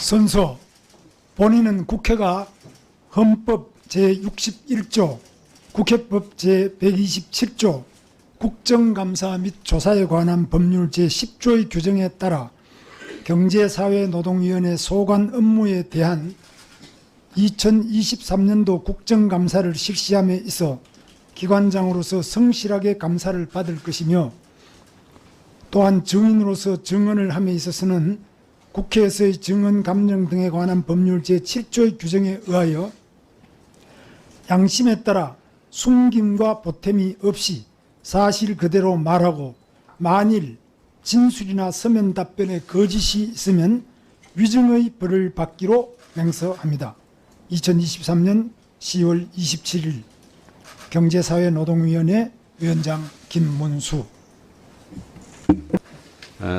선서 본인은 국회가 헌법 제61조, 국회법 제127조, 국정감사 및 조사에 관한 법률 제10조의 규정에 따라 경제사회노동위원회 소관 업무에 대한 2023년도 국정감사를 실시함에 있어 기관장으로서 성실하게 감사를 받을 것이며, 또한 증인으로서 증언을 함에 있어서는 국회에서의 증언 감정 등에 관한 법률 제7조의 규정에 의하여 양심에 따라 숨김과 보탬이 없이 사실 그대로 말하고, 만일 진술이나 서면 답변에 거짓이 있으면 위증의 벌을 받기로 맹서합니다. 2023년 10월 27일 경제사회노동위원회 위원장 김문수.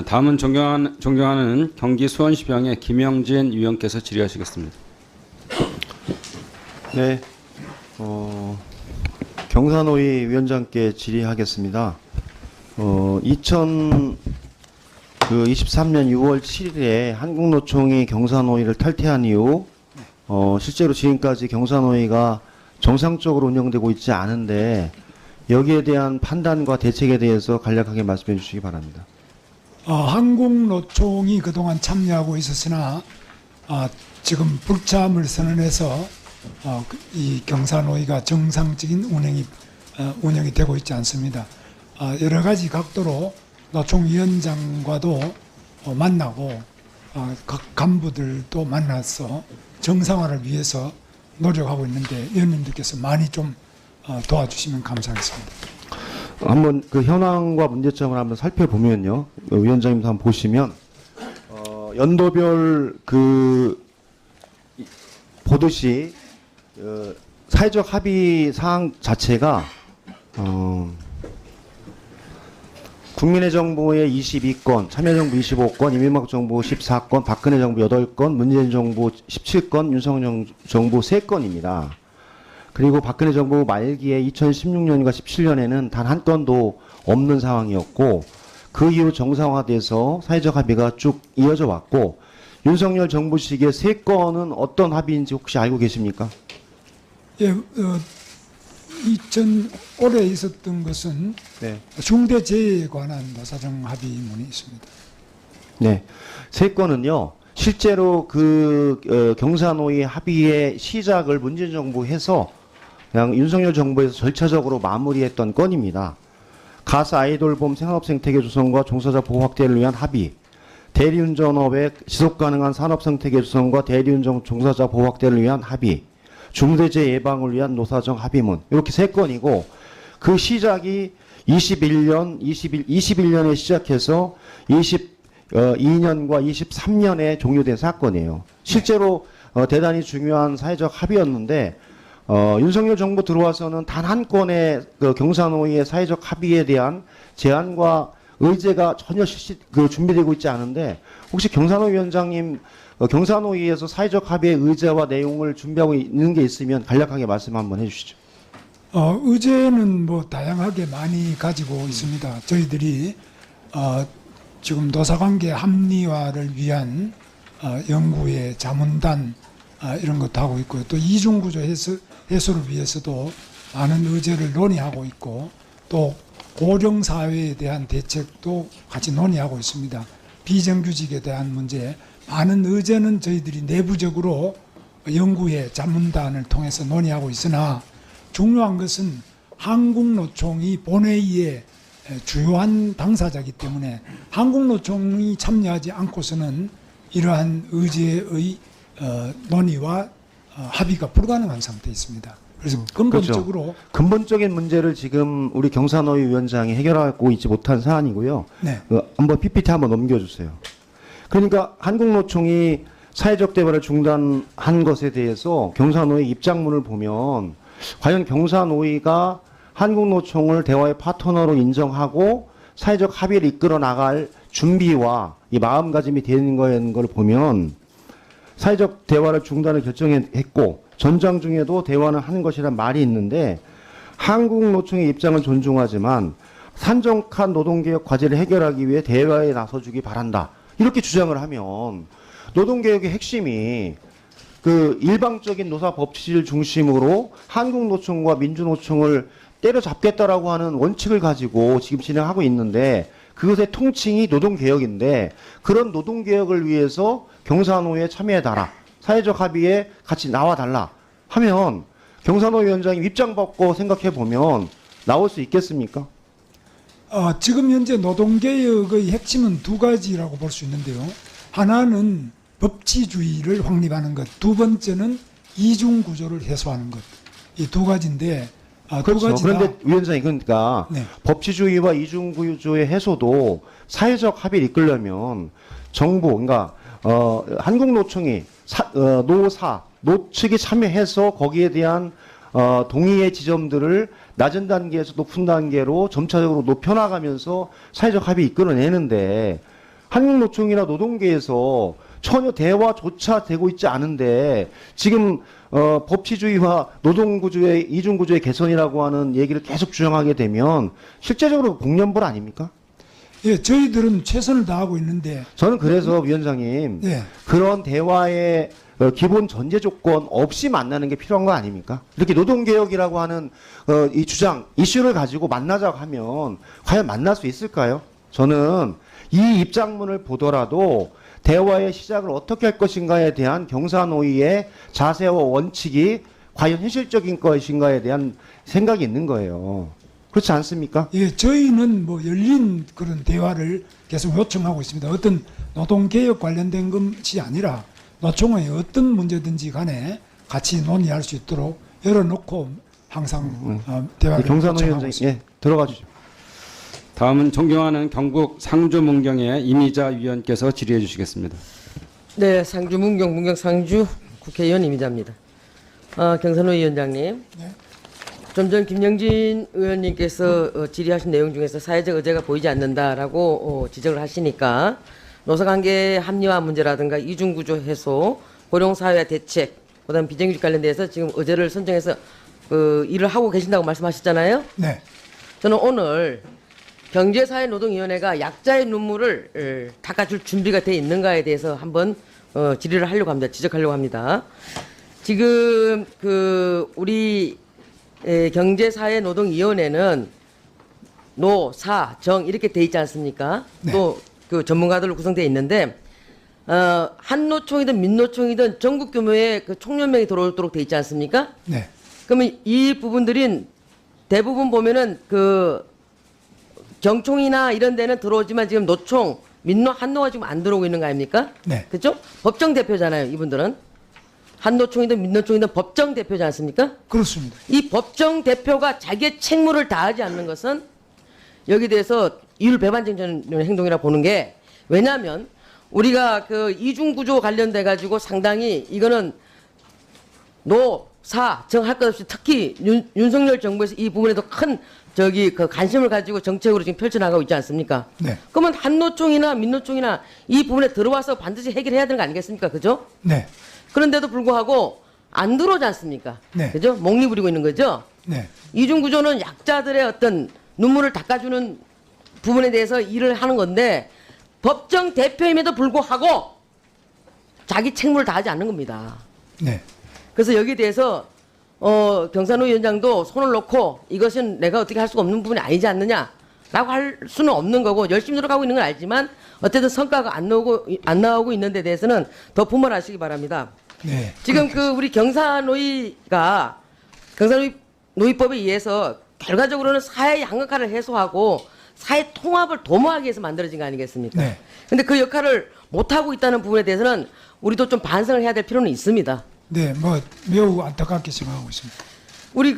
다음은 존경하는 경기 수원시병의 김영진 위원께서 질의하시겠습니다. 네, 경사노위 위원장께 질의하겠습니다. 2023년 6월 7일에 한국노총이 경사노위를 탈퇴한 이후 실제로 지금까지 경사노위가 정상적으로 운영되고 있지 않은데, 여기에 대한 판단과 대책에 대해서 간략하게 말씀해 주시기 바랍니다. 한국노총이 그동안 참여하고 있었으나 지금 불참을 선언해서 이 경사노위가 정상적인 운영이 되고 있지 않습니다. 여러 가지 각도로 노총위원장과도 만나고 각 간부들도 만나서 정상화를 위해서 노력하고 있는데, 위원님들께서 많이 좀 도와주시면 감사하겠습니다. 한번 그 현황과 문제점을 한번 살펴보면요, 위원장님도 한번 보시면 연도별 그 보듯이 사회적 합의 사항 자체가 국민의 정부의 22건, 참여정부 25건, 이명박 정부 14건, 박근혜 정부 8건, 문재인 정부 17건, 윤석열 정부 3건입니다. 그리고 박근혜 정부 말기에 2016년과 17년에는 단 한 건도 없는 상황이었고, 그 이후 정상화돼서 사회적 합의가 쭉 이어져 왔고, 윤석열 정부 시기에 3건은 어떤 합의인지 혹시 알고 계십니까? 예, 올해 있었던 것은 네. 중대재해에 관한 노사정 합의문이 있습니다. 네, 3건은요, 실제로 그 경사노위 합의의 시작을 문재인 정부 해서 그냥 윤석열 정부에서 절차적으로 마무리했던 건입니다. 가스 아이돌봄 생산업생태계 조성과 종사자 보호 확대를 위한 합의, 대리운전업의 지속가능한 산업생태계 조성과 대리운전 종사자 보호 확대를 위한 합의, 중대재해 예방을 위한 노사정 합의문, 이렇게 3건이고, 그 시작이 21년에 시작해서 22년과 23년에 종료된 사건이에요. 실제로 대단히 중요한 사회적 합의였는데, 윤석열 정부 들어와서는 단 한 건의 그 경사노위의 사회적 합의에 대한 제안과 의제가 전혀 준비되고 있지 않은데, 혹시 경사노위 위원장님, 경사노위에서 사회적 합의의 의제와 내용을 준비하고 있는 게 있으면 간략하게 말씀 한번 해주시죠. 의제는 뭐 다양하게 많이 가지고 있습니다. 저희들이 지금 노사관계 합리화를 위한 연구의 자문단 이런 것도 하고 있고요. 또 이중구조 해소를 위해서도 많은 의제를 논의하고 있고, 또 고령사회에 대한 대책도 같이 논의하고 있습니다. 비정규직에 대한 문제, 많은 의제는 저희들이 내부적으로 연구회 자문단을 통해서 논의하고 있으나, 중요한 것은 한국노총이 본회의의 주요한 당사자이기 때문에 한국노총이 참여하지 않고서는 이러한 의제의 논의와 합의가 불가능한 상태에 있습니다. 그래서 근본적으로 그렇죠. 근본적인 문제를 지금 우리 경사노위 위원장이 해결하고 있지 못한 사안이고요. 네. 한번 PPT 한번 넘겨주세요. 그러니까 한국노총이 사회적 대화를 중단한 것에 대해서 경사노위 입장문을 보면, 과연 경사노위가 한국노총을 대화의 파트너로 인정하고 사회적 합의를 이끌어 나갈 준비와 이 마음가짐이 되는 걸 보면, 사회적 대화를 중단을 결정했고 전장 중에도 대화는 하는 것이란 말이 있는데, 한국노총의 입장을 존중하지만 산적한 노동개혁 과제를 해결하기 위해 대화에 나서주기 바란다, 이렇게 주장을 하면 노동개혁의 핵심이 그 일방적인 노사 법치를 중심으로 한국노총과 민주노총을 때려잡겠다라고 하는 원칙을 가지고 지금 진행하고 있는데 그것의 통칭이 노동개혁인데 그런 노동개혁을 위해서 경사노위에 참여해달라. 사회적 합의에 같이 나와달라 하면 경사노 위원장이 입장 바꿔 생각해 보면 나올 수 있겠습니까? 지금 현재 노동개혁의 핵심은 두 가지라고 볼 수 있는데요. 하나는 법치주의를 확립하는 것, 두 번째는 이중구조를 해소하는 것. 이 두 가지인데 두 그렇죠. 가지 다 그런데 위원장이 그러니까 네. 법치주의와 이중구조의 해소도 사회적 합의를 이끌려면 정부, 그러니까 한국노총이 노사, 노측이 참여해서 거기에 대한 동의의 지점들을 낮은 단계에서 높은 단계로 점차적으로 높여나가면서 사회적 합의 이끌어내는데 한국노총이나 노동계에서 전혀 대화조차 되고 있지 않은데 지금 법치주의와 노동구조의 이중구조의 개선이라고 하는 얘기를 계속 주장하게 되면 실제적으로 공연불 아닙니까? 예, 저희들은 최선을 다하고 있는데 저는 그래서 위원장님 예, 그런 대화의 기본 전제 조건 없이 만나는 게 필요한 거 아닙니까? 이렇게 노동개혁이라고 하는 이 주장, 이슈를 가지고 만나자고 하면 과연 만날 수 있을까요? 저는 이 입장문을 보더라도 대화의 시작을 어떻게 할 것인가에 대한 경사노위의 자세와 원칙이 과연 현실적인 것인가에 대한 생각이 있는 거예요. 그렇지 않습니까? 예, 저희는 뭐 열린 그런 대화를 계속 요청하고 있습니다. 어떤 노동개혁 관련된 것이 아니라 노총의 어떤 문제든지 간에 같이 논의할 수 있도록 열어놓고 항상 대화를 경사노 요청하고 위원장님, 있습니다. 예, 들어가 주십시오. 다음은 존경하는 경북 상주문경의 이미자 위원께서 질의해 주시겠습니다. 네, 상주 문경 상주 국회의원 이미자입니다. 경선호 위원장님, 네. 좀 전 김영진 의원님께서 질의하신 내용 중에서 사회적 의제가 보이지 않는다라고 지적을 하시니까 노사관계 합리화 문제라든가 이중구조 해소, 고령사회화 대책, 그다음 비정규직 관련돼서 지금 의제를 선정해서 일을 하고 계신다고 말씀하셨잖아요. 네. 저는 오늘 경제사회노동위원회가 약자의 눈물을 닦아줄 준비가 돼 있는가에 대해서 한번 질의를 하려고 합니다. 지적하려고 합니다. 지금 우리 경제사회노동위원회는 노, 사, 정 이렇게 돼 있지 않습니까? 네. 또 그 전문가들로 구성되어 있는데 한노총이든 민노총이든 전국 규모의 그 총연맹이 들어오도록 돼 있지 않습니까? 네. 그러면 이 부분들인 대부분 보면은 그 경총이나 이런 데는 들어오지만 지금 노총, 민노, 한노가 지금 안 들어오고 있는 거 아닙니까? 네. 그렇죠? 법정 대표잖아요, 이분들은. 한노총이든 민노총이든 법정 대표지 않습니까? 그렇습니다. 이 법정 대표가 자기의 책무를 다하지 않는 것은 여기에 대해서 이율배반적인 행동이라 보는 게, 왜냐하면 우리가 그 이중구조 관련돼 가지고 상당히 이거는 노, 사, 정 할 것 없이 특히 윤석열 정부에서 이 부분에도 큰 그 관심을 가지고 정책으로 지금 펼쳐나가고 있지 않습니까? 네. 그러면 한노총이나 민노총이나 이 부분에 들어와서 반드시 해결해야 되는 거 아니겠습니까? 그죠? 네. 그런데도 불구하고 안 들어오지 않습니까? 네. 그죠? 몽리 부리고 있는 거죠? 네. 이중구조는 약자들의 어떤 눈물을 닦아주는 부분에 대해서 일을 하는 건데 법정 대표임에도 불구하고 자기 책무를 다하지 않는 겁니다. 네. 그래서 여기에 대해서 경산호 위원장도 손을 놓고 이것은 내가 어떻게 할 수가 없는 부분이 아니지 않느냐라고 할 수는 없는 거고 열심히 노력하고 있는 건 알지만 어쨌든 성과가 안 나오고 있는 데 대해서는 더 분발하시기 바랍니다. 네. 지금 우리 경사노위가 경사노위법에 의해서 결과적으로는 사회 양극화를 해소하고 사회 통합을 도모하기 위해서 만들어진 거 아니겠습니까? 네. 근데 그 역할을 못하고 있다는 부분에 대해서는 우리도 좀 반성을 해야 될 필요는 있습니다. 네. 뭐 매우 안타깝게 생각하고 있습니다. 우리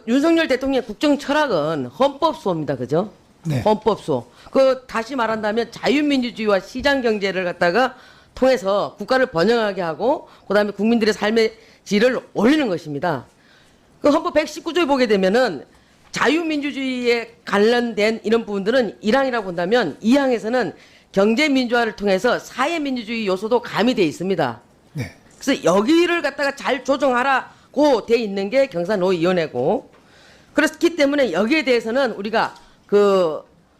윤석열 대통령의 국정 철학은 헌법수호입니다. 그죠? 네. 헌법수호. 다시 말한다면 자유민주주의와 시장 경제를 갖다가 통해서 국가를 번영하게 하고 그다음에 국민들의 삶의 질을 올리는 것입니다. 헌법 119조에 보게 되면은 자유민주주의에 관련된 이런 부분들은 1항이라고 본다면 2항에서는 경제민주화를 통해서 사회민주주의 요소도 가미되어 있습니다. 네. 그래서 여기를 갖다가 잘 조정하라고 돼 있는 게 경사노위원회고, 그렇기 때문에 여기에 대해서는 우리가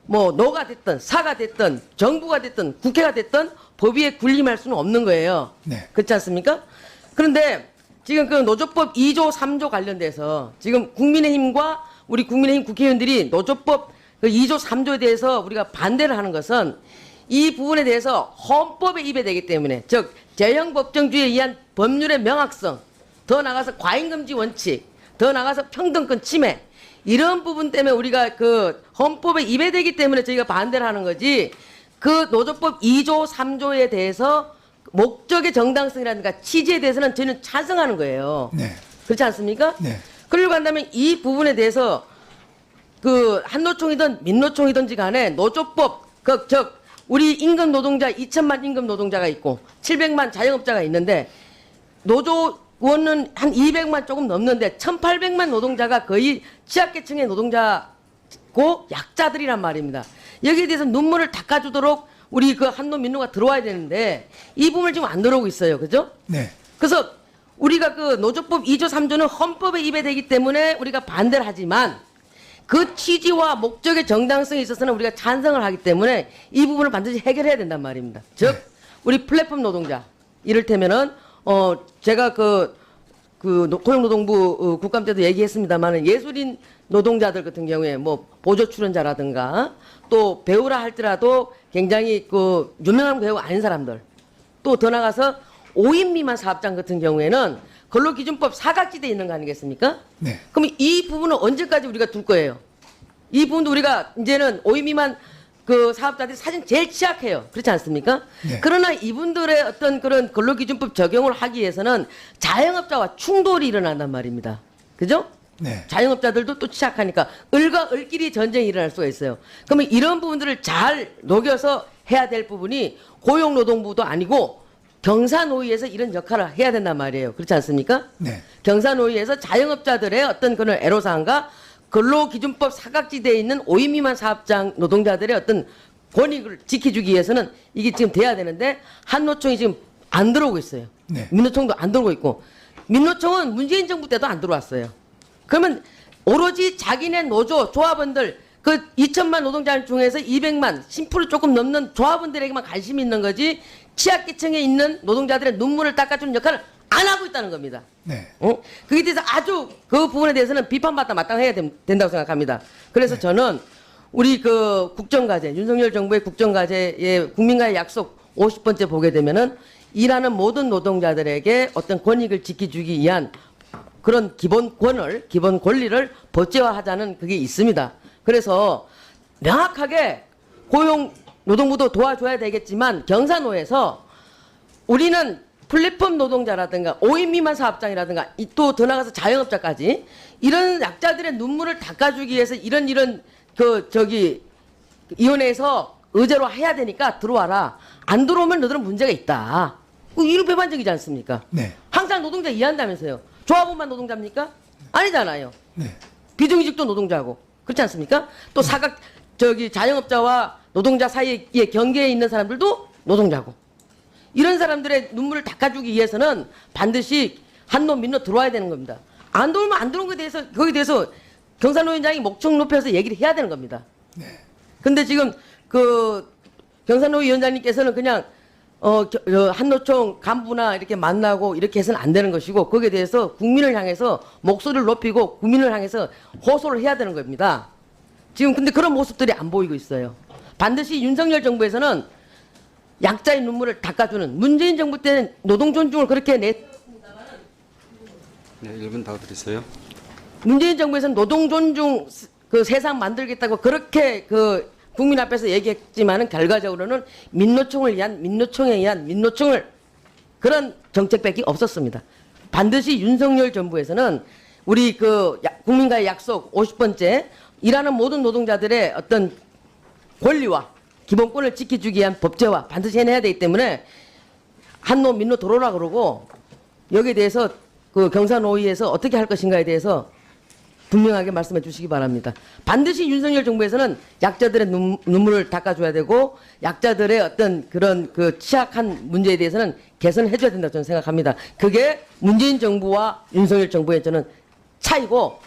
뭐 노가 됐든 사가 됐든 정부가 됐든 국회가 됐든 법위에 군림할 수는 없는 거예요. 네. 그렇지 않습니까? 그런데 지금 그 노조법 2조 3조 관련돼서 지금 국민의힘과 우리 국민의힘 국회의원들이 노조법 그 2조 3조에 대해서 우리가 반대를 하는 것은 이 부분에 대해서 헌법에 위배되기 때문에, 즉 제형 법정주의에 의한 법률의 명확성, 더 나아가서 과잉금지 원칙, 더 나아가서 평등권 침해, 이런 부분 때문에 우리가 그 헌법에 위배되기 때문에 저희가 반대를 하는 거지, 그 노조법 2조 3조에 대해서 목적의 정당성이라든가 취지에 대해서는 저희는 찬성하는 거예요. 네. 그렇지 않습니까? 네. 그러려고 한다면 이 부분에 대해서 그 한노총이든 민노총이든지 간에 노조법, 즉 우리 임금 노동자 2천만 임금 노동자가 있고 700만 자영업자가 있는데 노조원은 한 200만 조금 넘는데 1,800만 노동자가 거의 취약계층의 노동자고 약자들이란 말입니다. 여기에 대해서 눈물을 닦아주도록 우리 그 한노 민노가 들어와야 되는데 이 부분을 지금 안 들어오고 있어요. 그죠? 네. 그래서 우리가 그 노조법 2조 3조는 헌법에 위배되기 때문에 우리가 반대를 하지만 그 취지와 목적의 정당성에 있어서는 우리가 찬성을 하기 때문에 이 부분을 반드시 해결해야 된단 말입니다. 즉 우리 플랫폼 노동자 이를테면은 제가 고용노동부 국감 때도 얘기했습니다만은 예술인 노동자들 같은 경우에 뭐 보조 출연자라든가 또 배우라 할지라도 굉장히 그 유명한 배우 아닌 사람들, 또 더 나가서 5인 미만 사업장 같은 경우에는 근로기준법 사각지대에 있는 거 아니겠습니까? 네. 그럼 이 부분은 언제까지 우리가 둘 거예요? 이 부분도 우리가 이제는 5인 미만 그 사업자들이 사실 제일 취약해요. 그렇지 않습니까? 네. 그러나 이분들의 어떤 그런 근로기준법 적용을 하기 위해서는 자영업자와 충돌이 일어난단 말입니다. 그죠? 네. 자영업자들도 또 취약하니까 을과 을끼리 전쟁이 일어날 수가 있어요. 그러면 이런 부분들을 잘 녹여서 해야 될 부분이 고용노동부도 아니고 경사노위에서 이런 역할을 해야 된단 말이에요. 그렇지 않습니까? 네. 경사노위에서 자영업자들의 어떤 그런 애로사항과 근로기준법 사각지대에 있는 5인 미만 사업장 노동자들의 어떤 권익을 지켜주기 위해서는 이게 지금 돼야 되는데 한노총이 지금 안 들어오고 있어요. 네. 민노총도 안 들어오고 있고 민노총은 문재인 정부 때도 안 들어왔어요. 그러면 오로지 자기네 노조 조합원들 그 2천만 노동자 중에서 200만 10% 조금 넘는 조합원들에게만 관심이 있는 거지 취약계층에 있는 노동자들의 눈물을 닦아주는 역할을 안 하고 있다는 겁니다. 네. 그에 대해서 아주 그 부분에 대해서는 비판받다 마땅해야 된다고 생각합니다. 그래서 저는 우리 그 국정과제, 윤석열 정부의 국정과제의 국민과의 약속 50번째 보게 되면은 일하는 모든 노동자들에게 어떤 권익을 지켜주기 위한 그런 기본 권리를 법제화하자는 그게 있습니다. 그래서 명확하게 고용노동부도 도와줘야 되겠지만 경사노에서 우리는 플랫폼 노동자라든가 5인 미만 사업장이라든가 또 더 나가서 자영업자까지 이런 약자들의 눈물을 닦아주기 위해서 이런 위원회에서 의제로 해야 되니까 들어와라. 안 들어오면 너들은 문제가 있다. 일배반적이지 않습니까? 네. 항상 노동자 이해한다면서요. 조합원만 노동자입니까? 아니잖아요. 네. 비정규직도 노동자고 그렇지 않습니까? 또 자영업자와 노동자 사이의 경계에 있는 사람들도 노동자고 이런 사람들의 눈물을 닦아주기 위해서는 반드시 한노 민노 들어와야 되는 겁니다. 안 들어오면 안 들어온 거기에 대해서 경산노위원장이 목청 높여서 얘기를 해야 되는 겁니다. 근데 지금 그 경산노위원장님께서는 그냥 한노총 간부나 이렇게 만나고 이렇게 해서는 안 되는 것이고 거기에 대해서 국민을 향해서 목소리를 높이고 국민을 향해서 호소를 해야 되는 겁니다. 지금 근데 그런 모습들이 안 보이고 있어요. 반드시 윤석열 정부에서는 약자의 눈물을 닦아주는 문재인 정부 때는 노동 존중을 그렇게 네, 1분 더 드리세요. 문재인 정부에서는 노동 존중 그 세상 만들겠다고 그렇게 그 국민 앞에서 얘기했지만은 결과적으로는 민노총에 의한 민노총을 그런 정책밖에 없었습니다. 반드시 윤석열 정부에서는 우리 그 국민과의 약속 50번째 일하는 모든 노동자들의 어떤 권리와 기본권을 지켜주기 위한 법제화 반드시 해내야 되기 때문에 한노 민노 들어오라 그러고 여기에 대해서 그 경사노위에서 어떻게 할 것인가에 대해서 분명하게 말씀해 주시기 바랍니다. 반드시 윤석열 정부에서는 약자들의 눈물을 닦아줘야 되고 약자들의 어떤 그런 그 취약한 문제에 대해서는 개선을 해줘야 된다고 저는 생각합니다. 그게 문재인 정부와 윤석열 정부의 저는 차이고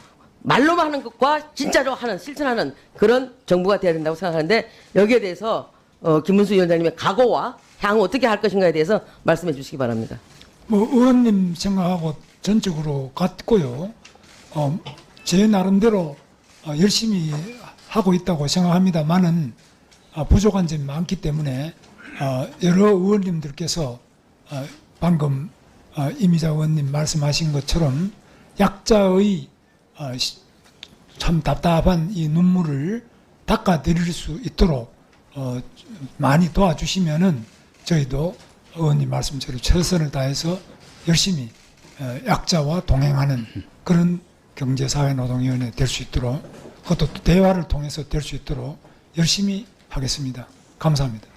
말로만 하는 것과 진짜로 하는 실천하는 그런 정부가 돼야 된다고 생각하는데 여기에 대해서 김문수 위원장님의 각오와 향후 어떻게 할 것인가에 대해서 말씀해 주시기 바랍니다. 뭐 의원님 생각하고 전적으로 같고요. 제 나름대로 열심히 하고 있다고 생각합니다만은 부족한 점이 많기 때문에 여러 의원님들께서 방금 이미자 의원님 말씀하신 것처럼 약자의 참 답답한 이 눈물을 닦아드릴 수 있도록 많이 도와주시면은 저희도 의원님 말씀처럼 최선을 다해서 열심히 약자와 동행하는 그런 경제사회노동위원회 될 수 있도록 그것도 대화를 통해서 될 수 있도록 열심히 하겠습니다. 감사합니다.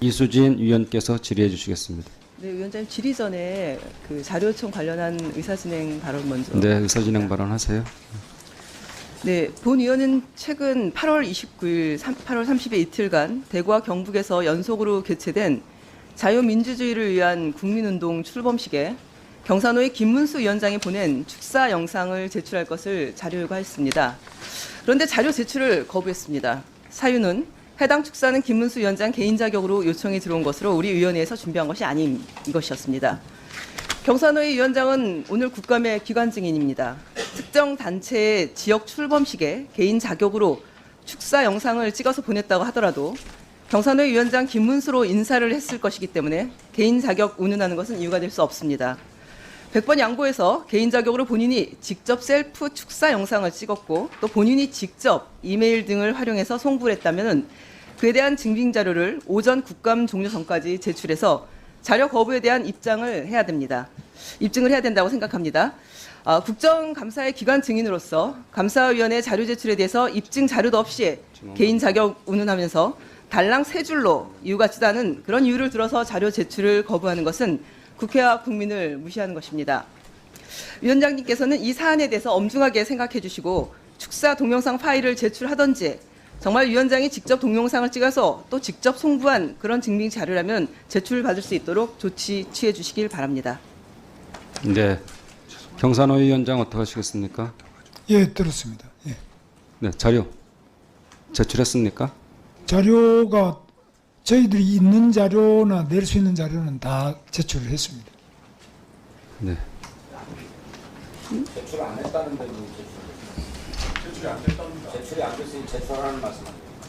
이수진 위원께서 질의해 주시겠습니다. 네, 위원장님 질의 전에 그 자료 요청 관련한 의사진행 발언 먼저. 네, 의사진행 발언하세요. 네, 본 의원은 최근 8월 29일, 8월 30일 이틀간 대구와 경북에서 연속으로 개최된 자유민주주의를 위한 국민운동 출범식에 경사노의 김문수 위원장이 보낸 축사 영상을 제출할 것을 자료 요구했습니다. 그런데 자료 제출을 거부했습니다. 사유는 해당 축사는 김문수 위원장 개인 자격으로 요청이 들어온 것으로 우리 위원회에서 준비한 것이 아닌 이것이었습니다. 경사노의 위원장은 오늘 국감의 기관 증인입니다. 특정 단체의 지역 출범식에 개인 자격으로 축사 영상을 찍어서 보냈다고 하더라도 경사노의 위원장 김문수로 인사를 했을 것이기 때문에 개인 자격 운운하는 것은 이유가 될 수 없습니다. 100번 양보해서 개인 자격으로 본인이 직접 셀프 축사 영상을 찍었고 또 본인이 직접 이메일 등을 활용해서 송부를 했다면 그에 대한 증빙 자료를 오전 국감 종료 전까지 제출해서 자료 거부에 대한 입증을 해야 된다고 생각합니다. 국정감사의 기관 증인으로서 감사위원회 자료 제출에 대해서 입증 자료도 없이 개인 자격 운운하면서 달랑 세 줄로 이유 같지도 않은 그런 이유를 들어서 자료 제출을 거부하는 것은 국회와 국민을 무시하는 것입니다. 위원장님께서는 이 사안에 대해서 엄중하게 생각해 주시고 축사 동영상 파일을 제출하던지 정말 위원장이 직접 동영상을 찍어서 또 직접 송부한 그런 증빙 자료라면 제출받을 수 있도록 조치 취해 주시길 바랍니다. 네, 경사노 위원장 어떻게 하시겠습니까? 예, 들었습니다. 예. 네, 자료 제출했습니까? 자료가 저희들이 있는 자료나 낼 수 있는 자료는 다 제출을 했습니다. 네.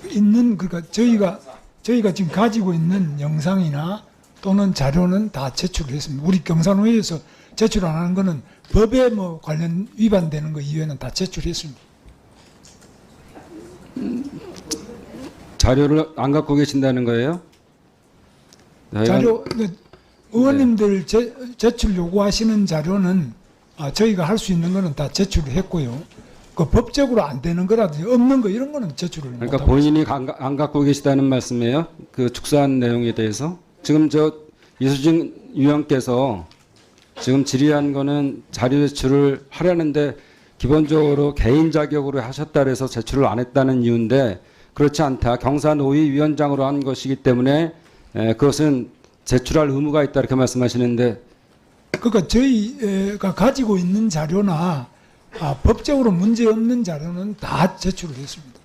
있는 그러니까 저희가 지금 가지고 있는 영상이나 또는 자료는 다 제출을 했습니다. 우리 경산호위에서 제출 안 하는 거는 법에 뭐 관련 위반되는 거 이외에는 다 제출했습니다. 자료를 안 갖고 계신다는 거예요? 자료 의원님들 제출 요구하시는 자료는 저희가 할 수 있는 거는 다 제출을 했고요. 그 법적으로 안 되는 거라든지 없는 거 이런 거는 제출을 그러니까 못하고 본인이 안 갖고 계시다는 말씀이에요? 그 축사한 내용에 대해서? 지금 이수진 위원께서 지금 질의한 거는 자료 제출을 하려는데 기본적으로 개인 자격으로 하셨다 그래서 제출을 안 했다는 이유인데 그렇지 않다. 경사노위 위원장으로 한 것이기 때문에 그것은 제출할 의무가 있다 이렇게 말씀하시는데 그러니까 저희가 가지고 있는 자료나 법적으로 문제 없는 자료는 다 제출을 했습니다.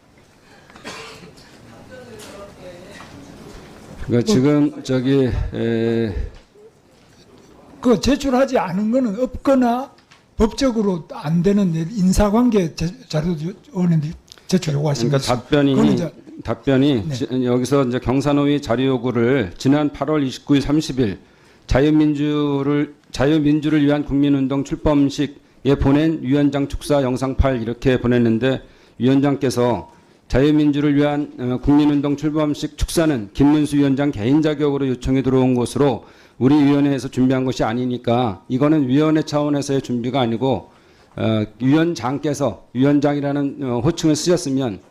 그러니까 지금 그 제출하지 않은 거는 없거나 법적으로 안 되는 인사관계 자료 의원님들이 제출 요구하신 그러니까 것이 답변이 네. 여기서 이제 경사노위 자료 요구를 지난 8월 29일 30일 자유민주를 위한 국민운동 출범식에 보낸 위원장 축사 영상 파일 이렇게 보냈는데 위원장께서 자유민주를 위한 국민운동 출범식 축사는 김문수 위원장 개인 자격으로 요청이 들어온 것으로 우리 위원회에서 준비한 것이 아니니까 이거는 위원회 차원에서의 준비가 아니고 위원장께서 위원장이라는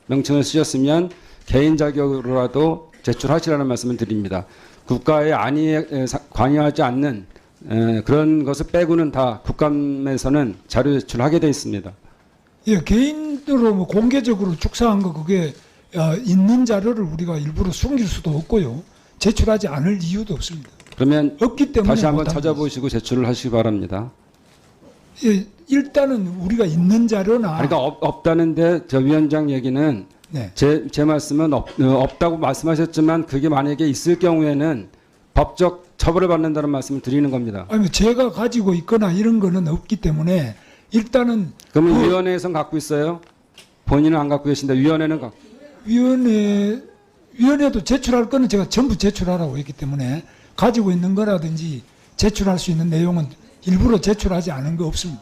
명칭을 쓰셨으면 개인 자격으로라도 제출하시라는 말씀을 드립니다. 국가의 안위에 관여하지 않는 그런 것을 빼고는 다 국감에서는 자료 제출하게 돼 있습니다. 예, 개인으로 뭐 공개적으로 축사한 거 그게 있는 자료를 우리가 일부러 숨길 수도 없고요. 제출하지 않을 이유도 없습니다. 그러면 없기 때문에 다시 한번 못하는 찾아보시고 제출을 하시기 바랍니다. 예, 일단은 우리가 있는 자료나 그러니까 없다는데 저 위원장 얘기는 네. 제 말씀은 없다고 말씀하셨지만 그게 만약에 있을 경우에는 법적 처벌을 받는다는 말씀을 드리는 겁니다. 아니 제가 가지고 있거나 이런 거는 없기 때문에 일단은 그러면 위원회에선 갖고 있어요? 본인은 안 갖고 계신데 위원회는 갖고. 위원회도 제출할 거는 제가 전부 제출하라고 했기 때문에 가지고 있는 거라든지 제출할 수 있는 내용은 일부러 제출하지 않은 거 없습니다.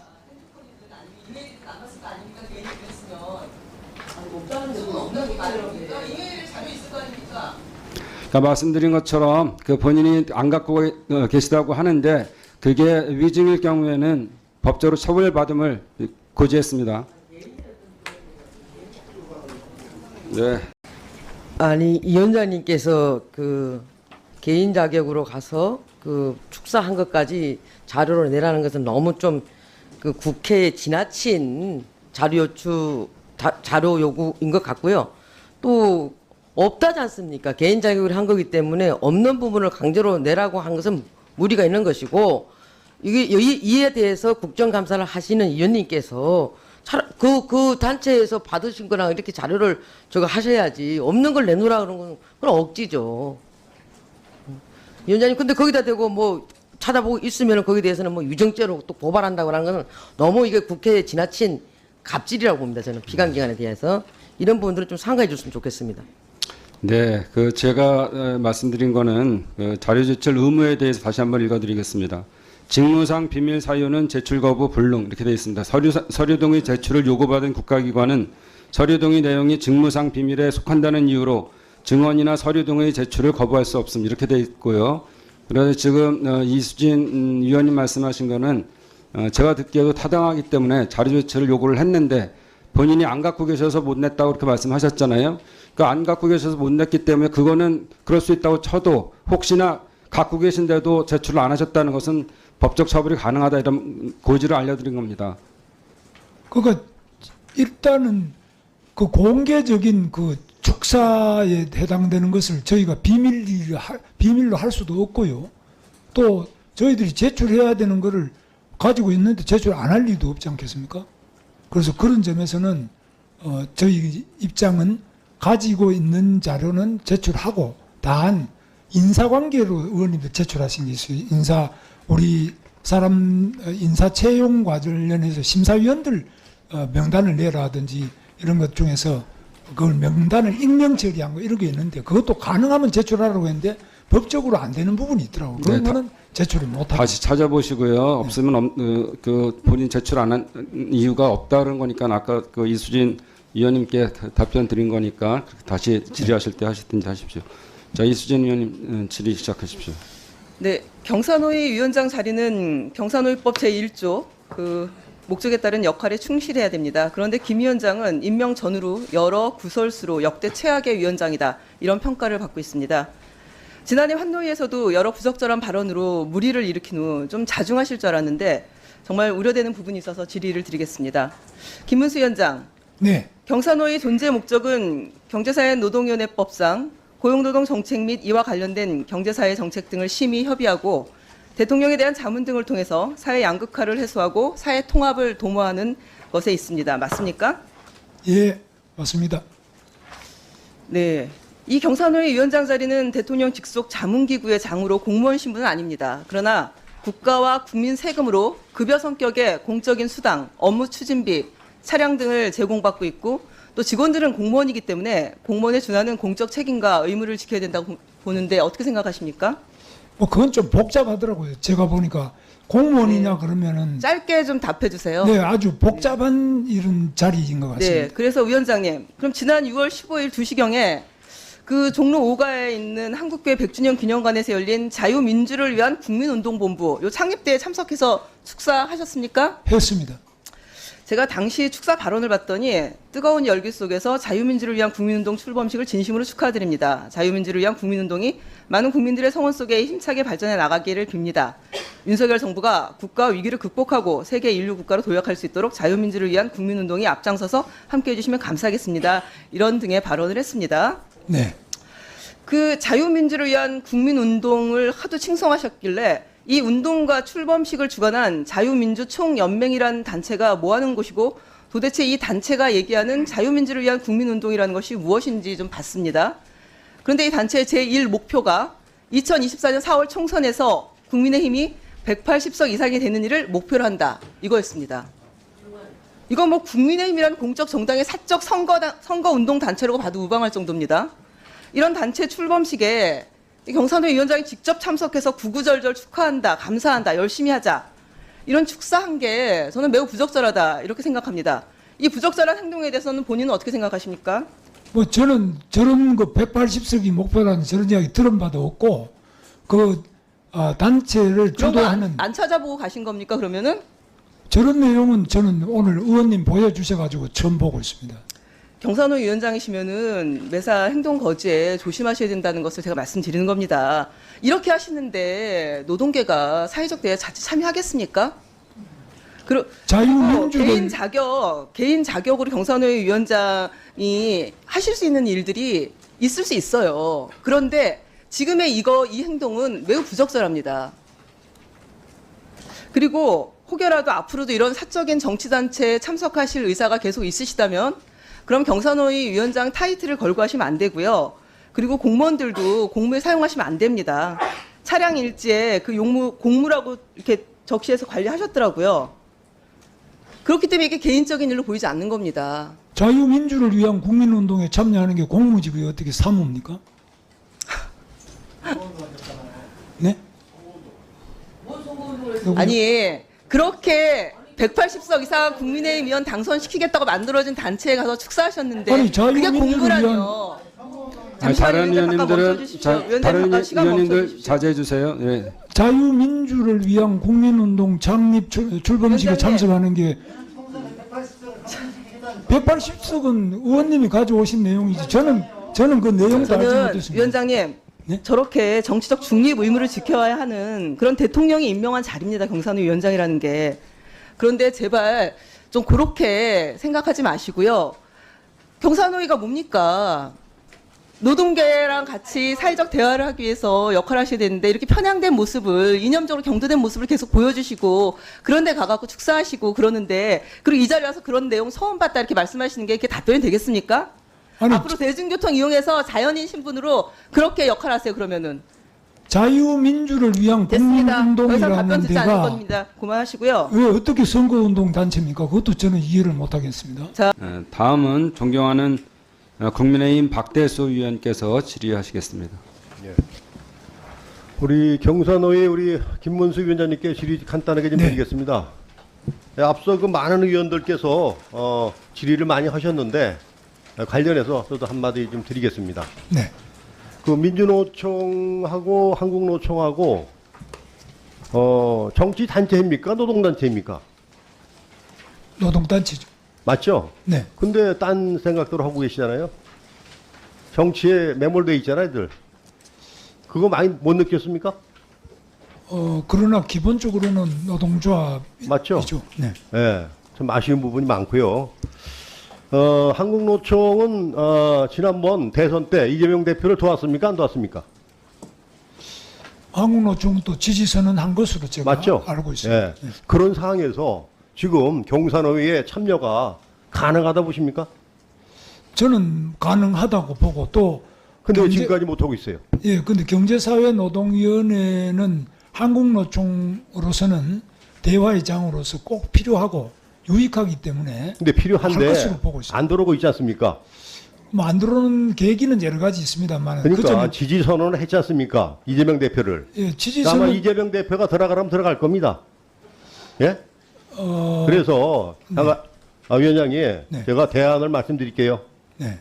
그러니까 말씀드린 것처럼 그 본인이 안 갖고 계시다고 하는데 그게 위증일 경우에는 법적으로 처벌받음을 고지했습니다. 네. 아니 이 위원장님께서 그 개인 자격으로 가서 그 축사한 것까지 자료로 내라는 것은 너무 좀 그 국회에 지나친 자료 요구인 것 같고요. 또 없다지 않습니까? 개인 자격으로 한 거기 때문에 없는 부분을 강제로 내라고 한 것은 무리가 있는 것이고 이에 대해서 국정감사를 하시는 위원님께서 그 단체에서 받으신 거랑 이렇게 자료를 저거 하셔야지 없는 걸 내놓으라 그런 건 그건 억지죠. 위원장님 근데 거기다 대고 뭐 찾아보고 있으면 거기에 대해서는 뭐 유정죄로 또 고발한다고 하는 것은 너무 이게 국회에 지나친 갑질이라고 봅니다. 저는 피감기관에 대해서 이런 부분들은 좀 상가해 줬으면 좋겠습니다. 네, 그 제가 말씀드린 거는 그 자료 제출 의무에 대해서 다시 한번 읽어드리겠습니다. 직무상 비밀 사유는 제출 거부 불능 이렇게 되어 있습니다. 서류 동의 제출을 요구받은 국가기관은 서류 동의 내용이 직무상 비밀에 속한다는 이유로 증언이나 서류 동의 제출을 거부할 수 없음 이렇게 되어 있고요. 그래서 지금 이수진 위원님 말씀하신 거는 제가 듣기에도 타당하기 때문에 자료 제출을 요구를 했는데 본인이 안 갖고 계셔서 못 냈다고 그렇게 말씀하셨잖아요. 그러니까 안 갖고 계셔서 못 냈기 때문에 그거는 그럴 수 있다고 쳐도 혹시나 갖고 계신데도 제출을 안 하셨다는 것은 법적 처벌이 가능하다 이런 고지를 알려드린 겁니다. 그러니까 일단은 그 공개적인 그 축사에 해당되는 것을 저희가 비밀로 할 수도 없고요. 또 저희들이 제출해야 되는 거를 가지고 있는데 제출 안 할 리도 없지 않겠습니까? 그래서 그런 점에서는 저희 입장은 가지고 있는 자료는 제출하고 단 인사관계로 의원님들 제출하신 게 있어요. 우리 사람 인사 채용 관련해서 심사위원들 명단을 내라든지 이런 것 중에서 그걸 명단을 익명 처리한 거 이런 게 있는데 그것도 가능하면 제출하라고 했는데 법적으로 안 되는 부분이 있더라고요. 그런 네, 거는 제출을 못하고. 다시 찾아보시고요. 없으면 그 본인 제출 안 한 이유가 없다는 거니까 아까 그 이수진 위원님께 답변 드린 거니까 다시 질의하실 때 하시든지 하십시오. 자, 이수진 위원님 질의 시작하십시오. 네, 경사노위 위원장 자리는 경사노위법 제1조 그 목적에 따른 역할에 충실해야 됩니다. 그런데 김 위원장은 임명 전후로 여러 구설수로 역대 최악의 위원장이다. 이런 평가를 받고 있습니다. 지난해 환노위에서도 여러 부적절한 발언으로 물의를 일으킨 후 좀 자중하실 줄 알았는데 정말 우려되는 부분이 있어서 질의를 드리겠습니다. 김문수 위원장, 네. 경사노위 존재 목적은 경제사회노동위원회법상 고용노동 정책 및 이와 관련된 경제사회 정책 등을 심의 협의하고 대통령에 대한 자문 등을 통해서 사회 양극화를 해소하고 사회 통합을 도모하는 것에 있습니다. 맞습니까? 예, 맞습니다. 네. 이 경사노위 위원장 자리는 대통령 직속 자문기구의 장으로 공무원 신분은 아닙니다. 그러나 국가와 국민 세금으로 급여 성격의 공적인 수당, 업무 추진비, 차량 등을 제공받고 있고 또 직원들은 공무원이기 때문에 공무원에 준하는 공적 책임과 의무를 지켜야 된다고 보는데 어떻게 생각하십니까? 뭐 그건 좀 복잡하더라고요. 제가 보니까 공무원이냐 그러면은 짧게 좀 답해 주세요. 네, 아주 복잡한 이런 자리인 것 같습니다. 네, 그래서 위원장님, 그럼 지난 6월 15일 2시경에 그 종로 5가에 있는 한국교회 100주년 기념관에서 열린 자유민주를 위한 국민운동본부 요 창립대에 참석해서 축사하셨습니까? 했습니다. 제가 당시 축사 발언을 봤더니 뜨거운 열기 속에서 자유민주를 위한 국민운동 출범식을 진심으로 축하드립니다. 자유민주를 위한 국민운동이 많은 국민들의 성원 속에 힘차게 발전해 나가기를 빕니다. 윤석열 정부가 국가 위기를 극복하고 세계 인류 국가로 도약할 수 있도록 자유민주를 위한 국민운동이 앞장서서 함께해 주시면 감사하겠습니다. 이런 등의 발언을 했습니다. 네. 그 자유민주를 위한 국민운동을 하도 칭송하셨길래 이 운동과 출범식을 주관한 자유민주총연맹이라는 단체가 뭐 하는 곳이고 도대체 이 단체가 얘기하는 자유민주를 위한 국민운동이라는 것이 무엇인지 좀 봤습니다. 그런데 이 단체의 제1 목표가 2024년 4월 총선에서 국민의힘이 180석 이상이 되는 일을 목표로 한다. 이거였습니다. 이건 뭐 국민의힘이라는 공적 정당의 사적 선거운동 단체라고 봐도 무방할 정도입니다. 이런 단체 출범식에 경산회 위원장이 직접 참석해서 구구절절 축하한다, 감사한다, 열심히 하자. 이런 축사한 게 저는 매우 부적절하다 이렇게 생각합니다. 이 부적절한 행동에 대해서는 본인은 어떻게 생각하십니까? 뭐 저는 저런 그 180석이 목표라는 저런 이야기 들은 바도 없고 그 단체를 그런 거 주도하는 안 찾아보고 가신 겁니까 그러면은? 저런 내용은 저는 오늘 의원님 보여주셔가지고 처음 보고 있습니다. 경산호 위원장이시면은 매사 행동 거지에 조심하셔야 된다는 것을 제가 말씀드리는 겁니다. 이렇게 하시는데 노동계가 사회적 대화에 자칫 참여하겠습니까? 자유민주를 개인 자격으로 경산호 위원장이 하실 수 있는 일들이 있을 수 있어요. 그런데 지금의 이 행동은 매우 부적절합니다. 그리고 혹여라도 앞으로도 이런 사적인 정치단체에 참석하실 의사가 계속 있으시다면 그럼 경산호위 위원장 타이틀을 걸고 하시면 안 되고요. 그리고 공무원들도 공무에 사용하시면 안 됩니다. 차량 일지에 그 공무라고 이렇게 적시해서 관리하셨더라고요. 그렇기 때문에 이게 개인적인 일로 보이지 않는 겁니다. 자유민주를 위한 국민운동에 참여하는 게 공무집이 어떻게 사무입니까? 네? 아니 그렇게 180석 이상 국민의힘 의원 당선시키겠다고 만들어진 단체에 가서 축사하셨는데 아니, 그게 자유민주를 공부라뇨. 다른 의원님들은 다른 시간 의원님들 멈춰주십시오. 자제해 주세요. 예. 자유민주를 위한 국민운동 창립 출범식에 위원장님. 참석하는 게 180석은 의원님이 가져오신 내용이지 저는 그 내용도 알지 저는 못했습니다. 위원장님 네? 저렇게 정치적 중립 의무를 지켜야 하는 그런 대통령이 임명한 자리입니다. 경산호 위원장이라는 게. 그런데 제발 좀 그렇게 생각하지 마시고요. 경산호위가 뭡니까? 노동계랑 같이 사회적 대화를 하기 위해서 역할을 하셔야 되는데 이렇게 편향된 모습을 이념적으로 경도된 모습을 계속 보여주시고 그런데 가갖고 축사하시고 그러는데 그리고 이 자리에 와서 그런 내용 처음 봤다 이렇게 말씀하시는 게 이렇게 답변이 되겠습니까? 아니, 앞으로 대중교통 이용해서 자연인 신분으로 그렇게 역할하세요. 그러면은 자유민주를 위한 됐습니다. 더 이상 국민운동이라는 답변 듣지 않을 데가 겁니다. 그만하시고요. 왜 어떻게 선거운동 단체입니까? 그것도 저는 이해를 못하겠습니다. 다음은 존경하는 국민의힘 박대수 의원께서 질의하시겠습니다. 우리 경산호의 우리 김문수 위원장님께 질의 간단하게 좀 네. 드리겠습니다. 앞서 그 많은 의원들께서 질의를 많이 하셨는데 관련해서 저도 한마디 좀 드리겠습니다. 네. 그 민주노총하고 한국노총하고 정치 단체입니까? 노동단체입니까? 노동단체죠. 맞죠? 네. 근데 딴 생각들을 하고 계시잖아요. 정치에 매몰돼 있잖아요, 애들. 그거 많이 못 느꼈습니까? 그러나 기본적으로는 노동조합이죠. 맞죠? 네. 예, 좀 아쉬운 부분이 많고요. 한국노총은 지난번 대선 때 이재명 대표를 도왔습니까? 안 도왔습니까? 한국노총은 또 지지선언 한 것으로 제가 맞죠? 알고 있습니다. 예. 그런 상황에서 지금 경산호위에 참여가 가능하다 보십니까? 저는 가능하다고 보고 또 근데 왜 지금까지 못하고 있어요? 예, 근데 경제사회노동위원회는 한국노총으로서는 대화의 장으로서 꼭 필요하고 유익하기 때문에 근데 할 필요한데 것으로 보고 있습니다. 안 들어오고 있지 않습니까? 뭐 안 들어오는 계기는 여러 가지 있습니다만 그러니까 지지 선언을 했지 않습니까? 이재명 대표를. 예, 아마 지지선은 이재명 대표가 들어가라면 들어갈 겁니다. 예? 그래서 위원장님, 네. 제가 대안을 말씀드릴게요. 네,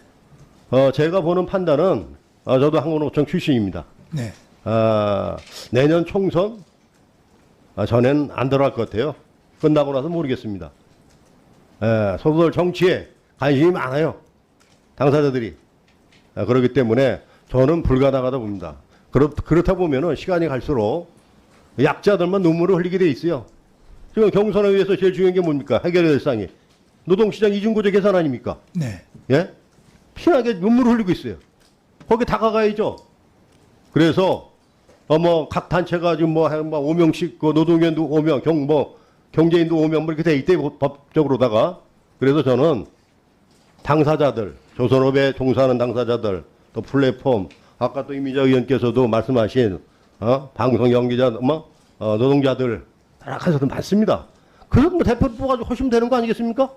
제가 보는 판단은 저도 한국노총 출신입니다. 네, 내년 총선 전엔 안 들어갈 것 같아요. 끝나고 나서 모르겠습니다. 소설 정치에 관심이 많아요. 당사자들이. 그렇기 때문에 저는 불가능하다 봅니다. 그렇다 보면은 시간이 갈수록 약자들만 눈물을 흘리게 돼 있어요. 지금 경선을 위해서 제일 중요한 게 뭡니까? 해결해야 될 사항이. 노동시장 이중구조 개선 아닙니까? 네. 예? 피나게 눈물을 흘리고 있어요. 거기 다가가야죠. 그래서 뭐 각 단체가 지금 뭐 5명씩 그 노동위원도 5명, 경제인도 5명 뭐 이렇게 돼 있대 법적으로다가. 그래서 저는 당사자들, 조선업에 종사하는 당사자들, 또 플랫폼, 아까 또 이미자 의원께서도 말씀하신 방송 연기자, 노동자들 다락해서도 많습니다. 그래서 뭐 대표를 뽑아가지고 하시면 되는 거 아니겠습니까?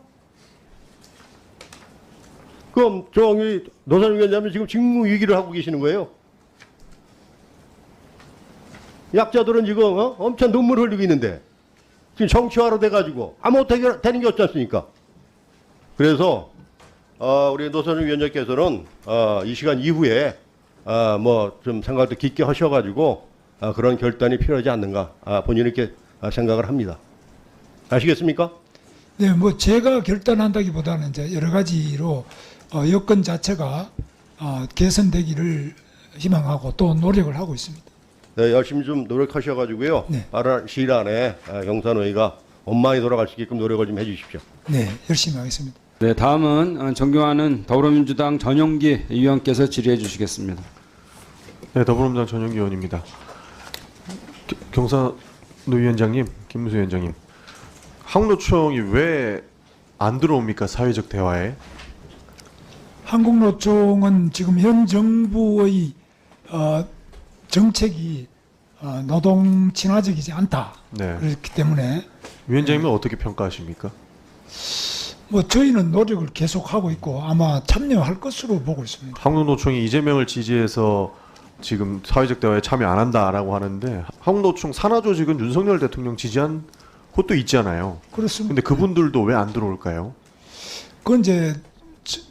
그럼 저기 노사정 위원장님 지금 직무 위기를 하고 계시는 거예요. 약자들은 지금 엄청 눈물 흘리고 있는데 지금 정치화로 돼가지고 아무것도 되는 게 없지 않습니까? 그래서 우리 노사정 위원장께서는 이 시간 이후에 뭐 좀 생각도 깊게 하셔가지고 그런 결단이 필요하지 않는가 본인은 이렇게 생각을 합니다. 아시겠습니까? 네, 뭐 제가 결단한다기보다는 이제 여러 가지로 여건 자체가 개선되기를 희망하고 또 노력을 하고 있습니다. 네, 열심히 좀 노력하셔가지고요. 네. 빠른 시일 안에 경사노위가 원만히 돌아갈 수 있게끔 노력을 좀 해주십시오. 네, 열심히 하겠습니다. 네, 다음은 존경하는 더불어민주당 전용기 의원께서 질의해 주시겠습니다. 네, 더불어민주당 전용기 의원입니다. 경사노 위원장님, 김문수 위원장님, 한국노총이 왜 안 들어옵니까? 사회적 대화에? 한국노총은 지금 현 정부의 정책이 노동 친화적이지 않다. 네. 그렇기 때문에 위원장님은 어떻게 평가하십니까? 뭐 저희는 노력을 계속하고 있고 아마 참여할 것으로 보고 있습니다. 한국노총이 이재명을 지지해서 지금 사회적 대화에 참여 안 한다라고 하는데 한국노총 산하 조직은 윤석열 대통령 지지한 곳도 있잖아요. 그렇습니다. 근데 그분들도 왜 안 들어올까요? 그건 이제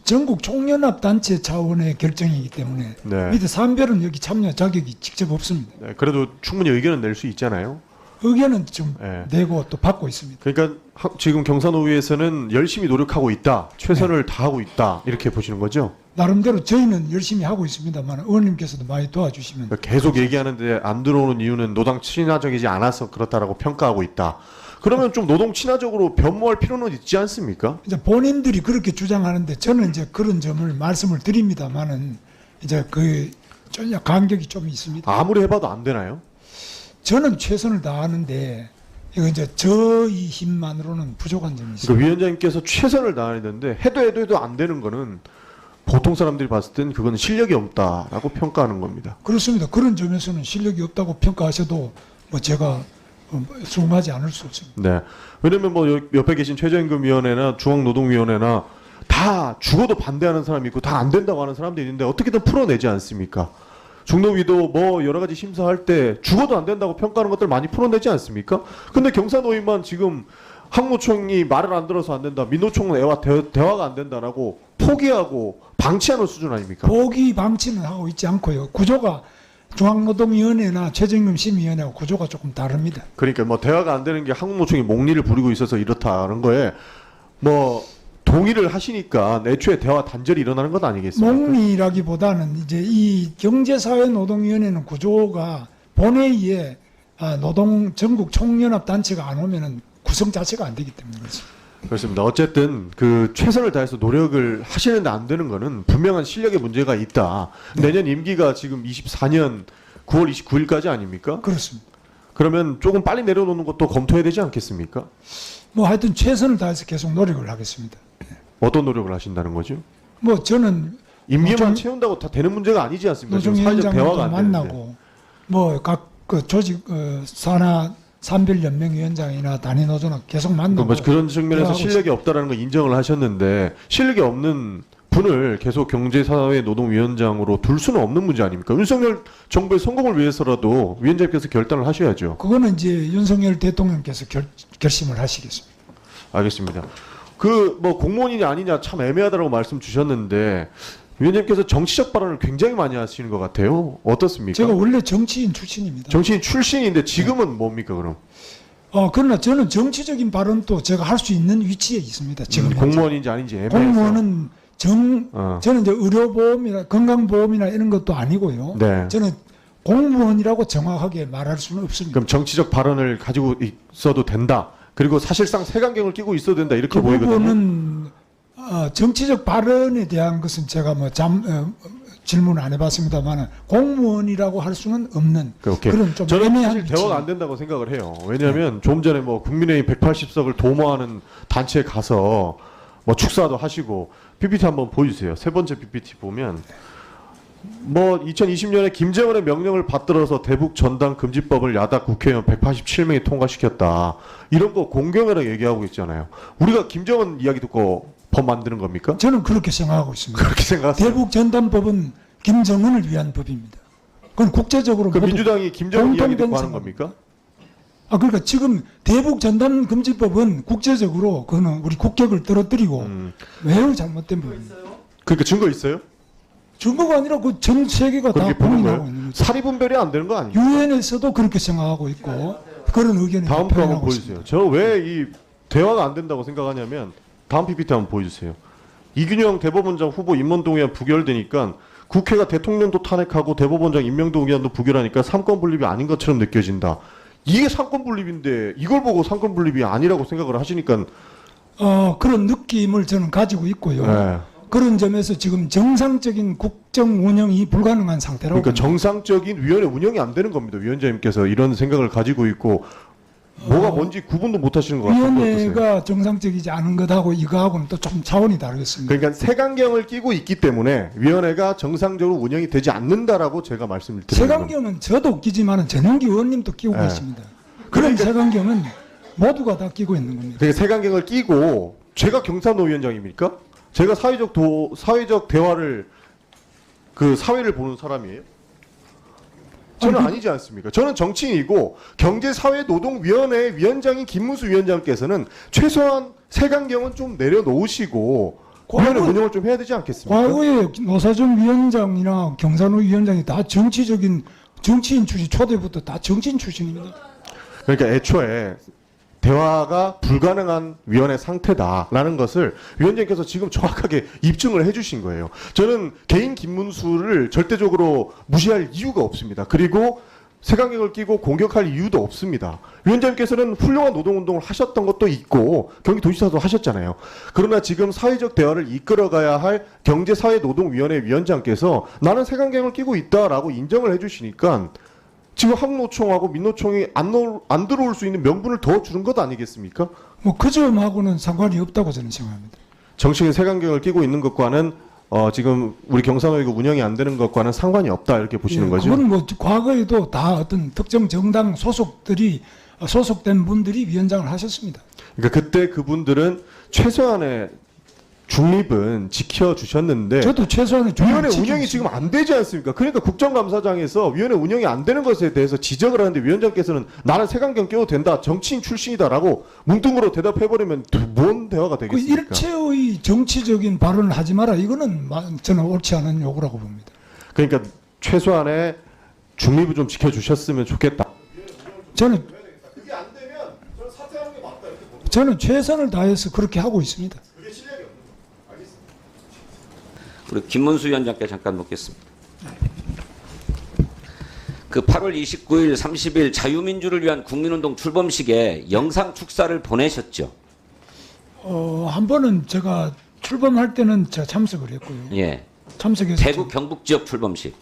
전국 총연합 단체 차원의 결정이기 때문에 네. 밑에 산별은 여기 참여 자격이 직접 없습니다. 네, 그래도 충분히 의견은 낼 수 있잖아요. 의견은 좀 네. 내고 또 받고 있습니다. 그러니까 지금 경사노위에서는 열심히 노력하고 있다, 최선을 다하고 있다 이렇게 보시는 거죠? 나름대로 저희는 열심히 하고 있습니다만 의원님께서도 많이 도와주시면 그러니까 계속 얘기하는데 안 들어오는 이유는 노동 친화적이지 않아서 그렇다라고 평가하고 있다. 그러면 좀 노동 친화적으로 변모할 필요는 있지 않습니까? 이제 본인들이 그렇게 주장하는데 저는 이제 그런 점을 말씀을 드립니다만은 이제 그 간격이 좀 있습니다. 아무리 해봐도 안 되나요? 저는 최선을 다하는데 이거 이제 저희 힘만으로는 부족한 점이 있습니다. 그러니까 위원장님께서 최선을 다해야 되는데 해도 안 되는 거는 보통 사람들이 봤을 땐 그건 실력이 없다라고 평가하는 겁니다. 그렇습니다. 그런 점에서는 실력이 없다고 평가하셔도 뭐 제가 수긍하지 않을 수 없습니다. 네. 왜냐면 뭐 옆에 계신 최저임금위원회나 중앙노동위원회나 다 죽어도 반대하는 사람이 있고 다 안 된다고 하는 사람도 있는데 어떻게든 풀어내지 않습니까? 중노위도 뭐 여러 가지 심사할 때 죽어도 안 된다고 평가하는 것들 많이 풀어내지 않습니까? 근데 경사노위만 지금 항노총이 말을 안 들어서 안 된다, 민노총은 대화가 안 된다라고 포기하고 방치하는 수준 아닙니까? 포기 방치는 하고 있지 않고요. 구조가 중앙노동위원회나 최저임금심의위원회하고 구조가 조금 다릅니다. 그러니까 뭐 대화가 안 되는 게 한국노총이 목리를 부리고 있어서 이렇다는 거에 뭐 동의를 하시니까 애초에 대화 단절이 일어나는 것 아니겠습니까? 목리라기보다는 이제 이 경제사회노동위원회는 구조가 본회의에 노동 전국 총연합 단체가 안 오면은 구성 자체가 안 되기 때문에 그렇습니다. 그렇습니다. 어쨌든 그 최선을 다해서 노력을 하시는데 안 되는 거는 분명한 실력의 문제가 있다. 내년 임기가 지금 24년 9월 29일까지 아닙니까? 그렇습니다. 그러면 조금 빨리 내려놓는 것도 검토해야 되지 않겠습니까? 뭐 하여튼 최선을 다해서 계속 노력을 하겠습니다. 어떤 노력을 하신다는 거죠? 뭐 저는 임기만 노총- 채운다고 다 되는 문제가 아니지 않습니까? 지금 사회적 노총위원장도 대화가 안 되는데. 만나고 뭐 각 그 조직 산하 산별연맹위원장이나 단위노조나 계속 만나고 뭐 그런 측면에서 대화하고 실력이 없다라는 걸 인정을 하셨는데 실력이 없는 분을 계속 경제사회노동위원장으로 둘 수는 없는 문제 아닙니까? 윤석열 정부의 성공을 위해서라도 위원장님께서 결단을 하셔야죠. 그거는 이제 윤석열 대통령께서 결심을 하시겠습니다. 알겠습니다. 그 뭐 공무원이냐 아니냐 참 애매하다라고 말씀 주셨는데 위원장님께서 정치적 발언을 굉장히 많이 하시는 것 같아요. 어떻습니까? 제가 원래 정치인 출신입니다. 정치인 출신인데 지금은 뭡니까 그럼? 그러나 저는 정치적인 발언도 제가 할 수 있는 위치에 있습니다. 지금 현재. 공무원인지 아닌지 애매해서. 공무원은 저는 이제 의료보험이나 건강보험이나 이런 것도 아니고요. 네. 저는 공무원이라고 정확하게 말할 수는 없습니다. 그럼 정치적 발언을 가지고 있어도 된다. 그리고 사실상 색안경을 끼고 있어도 된다. 이렇게 그 보이거든요. 부분은 정치적 발언에 대한 것은 제가 뭐 질문 안 해봤습니다만 공무원이라고 할 수는 없는 오케이. 그런 좀 저는 애매한 사실 대화가 안 된다고 생각을 해요. 왜냐하면 좀 전에 뭐 국민의힘 180석을 도모하는 단체에 가서 뭐 축사도 하시고 PPT 한번 보여주세요. 세 번째 PPT 보면 뭐 2020년에 김정은의 명령을 받들어서 대북 전당 금지법을 야당 국회의원 187명이 통과시켰다. 이런 거 공경회랑 얘기하고 있잖아요. 우리가 김정은 이야기 듣고 법 만드는 겁니까? 저는 그렇게 생각하고 있습니다. 그렇게 생각하세요? 대북 전단법은 김정은을 위한 법입니다. 그건 국제적으로 그 모두 민주당이 김정은 이야기 듣고 하는 공통된 겁니까? 그러니까 지금 대북 전단 금지법은 국제적으로 그거는 우리 국격을 떨어뜨리고 매우 잘못된 법입니다. 그러니까 증거 있어요? 중국가 아니라 그 전 세계가 다 그렇게 보는 공인하고 거예요? 있는 거죠. 사리 분별이 안 되는 거 아니에요? 유엔에서도 그렇게 생각하고 있고 그런 의견이 다음 거 한번 표현하고 보여주세요. 있습니다. 저는 왜 이 대화가 안 된다고 생각하냐면 다음 PPT 한번 보여주세요. 이균영 대법원장 후보 임명동의안 부결되니까 국회가 대통령도 탄핵하고 대법원장 임명동의안도 부결하니까 삼권 분립이 아닌 것처럼 느껴진다. 이게 삼권 분립인데 이걸 보고 삼권 분립이 아니라고 생각을 하시니까 그런 느낌을 저는 가지고 있고요. 네. 그런 점에서 지금 정상적인 국정 운영이 불가능한 상태라고 그러니까 봅니다. 정상적인 위원회 운영이 안 되는 겁니다. 위원장님께서 이런 생각을 가지고 있고 뭐가 뭔지 구분도 못 하시는 것 같아요. 어떠세요? 위원회가 정상적이지 않은 것하고 이거하고는 또 좀 차원이 다르겠습니다. 그러니까 색안경을 끼고 있기 때문에 위원회가 정상적으로 운영이 되지 않는다라고 제가 말씀을 드리는 겁니다. 색안경은 저도 끼지만 전용기 의원님도 끼고 네. 계십니다. 그런 그러니까- 색안경은 모두가 다 끼고 있는 겁니다. 되게 색안경을 끼고 제가 경산노 위원장입니까? 제가 사회적 대화를 그 사회를 보는 사람이에요? 저는 아니지 않습니까? 저는 정치인이고 경제사회노동위원회 위원장인 김문수 위원장께서는 최소한 색안경은 좀 내려놓으시고 위원회 운영을 좀 해야 되지 않겠습니까? 과거에 노사정 위원장이나 경산호 위원장이 다 정치인 출신 초대부터 다 정치인 출신입니다. 그러니까 애초에 대화가 불가능한 위원회 상태다라는 것을 위원장께서 지금 정확하게 입증을 해주신 거예요. 저는 개인 김문수를 절대적으로 무시할 이유가 없습니다. 그리고 색안경을 끼고 공격할 이유도 없습니다. 위원장님께서는 훌륭한 노동운동을 하셨던 것도 있고 경기도지사도 하셨잖아요. 그러나 지금 사회적 대화를 이끌어가야 할 경제사회노동위원회 위원장께서 나는 색안경을 끼고 있다라고 인정을 해주시니까 지금 한국노총하고 민노총이 안 들어올 수 있는 명분을 더 주는 것 아니겠습니까? 뭐 그 점하고는 상관이 없다고 저는 생각합니다. 정치인 색안경을 끼고 있는 것과는 지금 우리 경산호위가 운영이 안 되는 것과는 상관이 없다 이렇게 보시는 거죠? 그건 뭐 과거에도 다 어떤 특정 정당 소속된 분들이 위원장을 하셨습니다. 그러니까 그때 그분들은 최소한의 중립은 지켜주셨는데 저도 최소한의 위원회 중립을 운영이 지금 안 되지 않습니까? 그러니까 국정감사장에서 위원회 운영이 안 되는 것에 대해서 지적을 하는데 위원장께서는 나는 색안경 껴도 된다, 정치인 출신이다라고 뭉뚱그려 대답해버리면 뭔 대화가 그 되겠습니까? 일체의 정치적인 발언을 하지 마라. 이거는 저는 옳지 않은 요구라고 봅니다. 그러니까 최소한의 중립을 좀 지켜주셨으면 좋겠다. 저는 그게 안 되면 저는 사퇴하는 게 맞다 이렇게 봅니다. 저는 최선을 다해서 그렇게 하고 있습니다. 그게 실력이 없는 거죠. 알겠습니다. 우리 김문수 위원장께 잠깐 묻겠습니다. 그 8월 29일, 30일 자유민주를 위한 국민운동 출범식에 영상 축사를 보내셨죠. 한 번은 제가 출범할 때는 제가 참석을 했고요. 예. 참석해서 대구 경북 지역 출범식.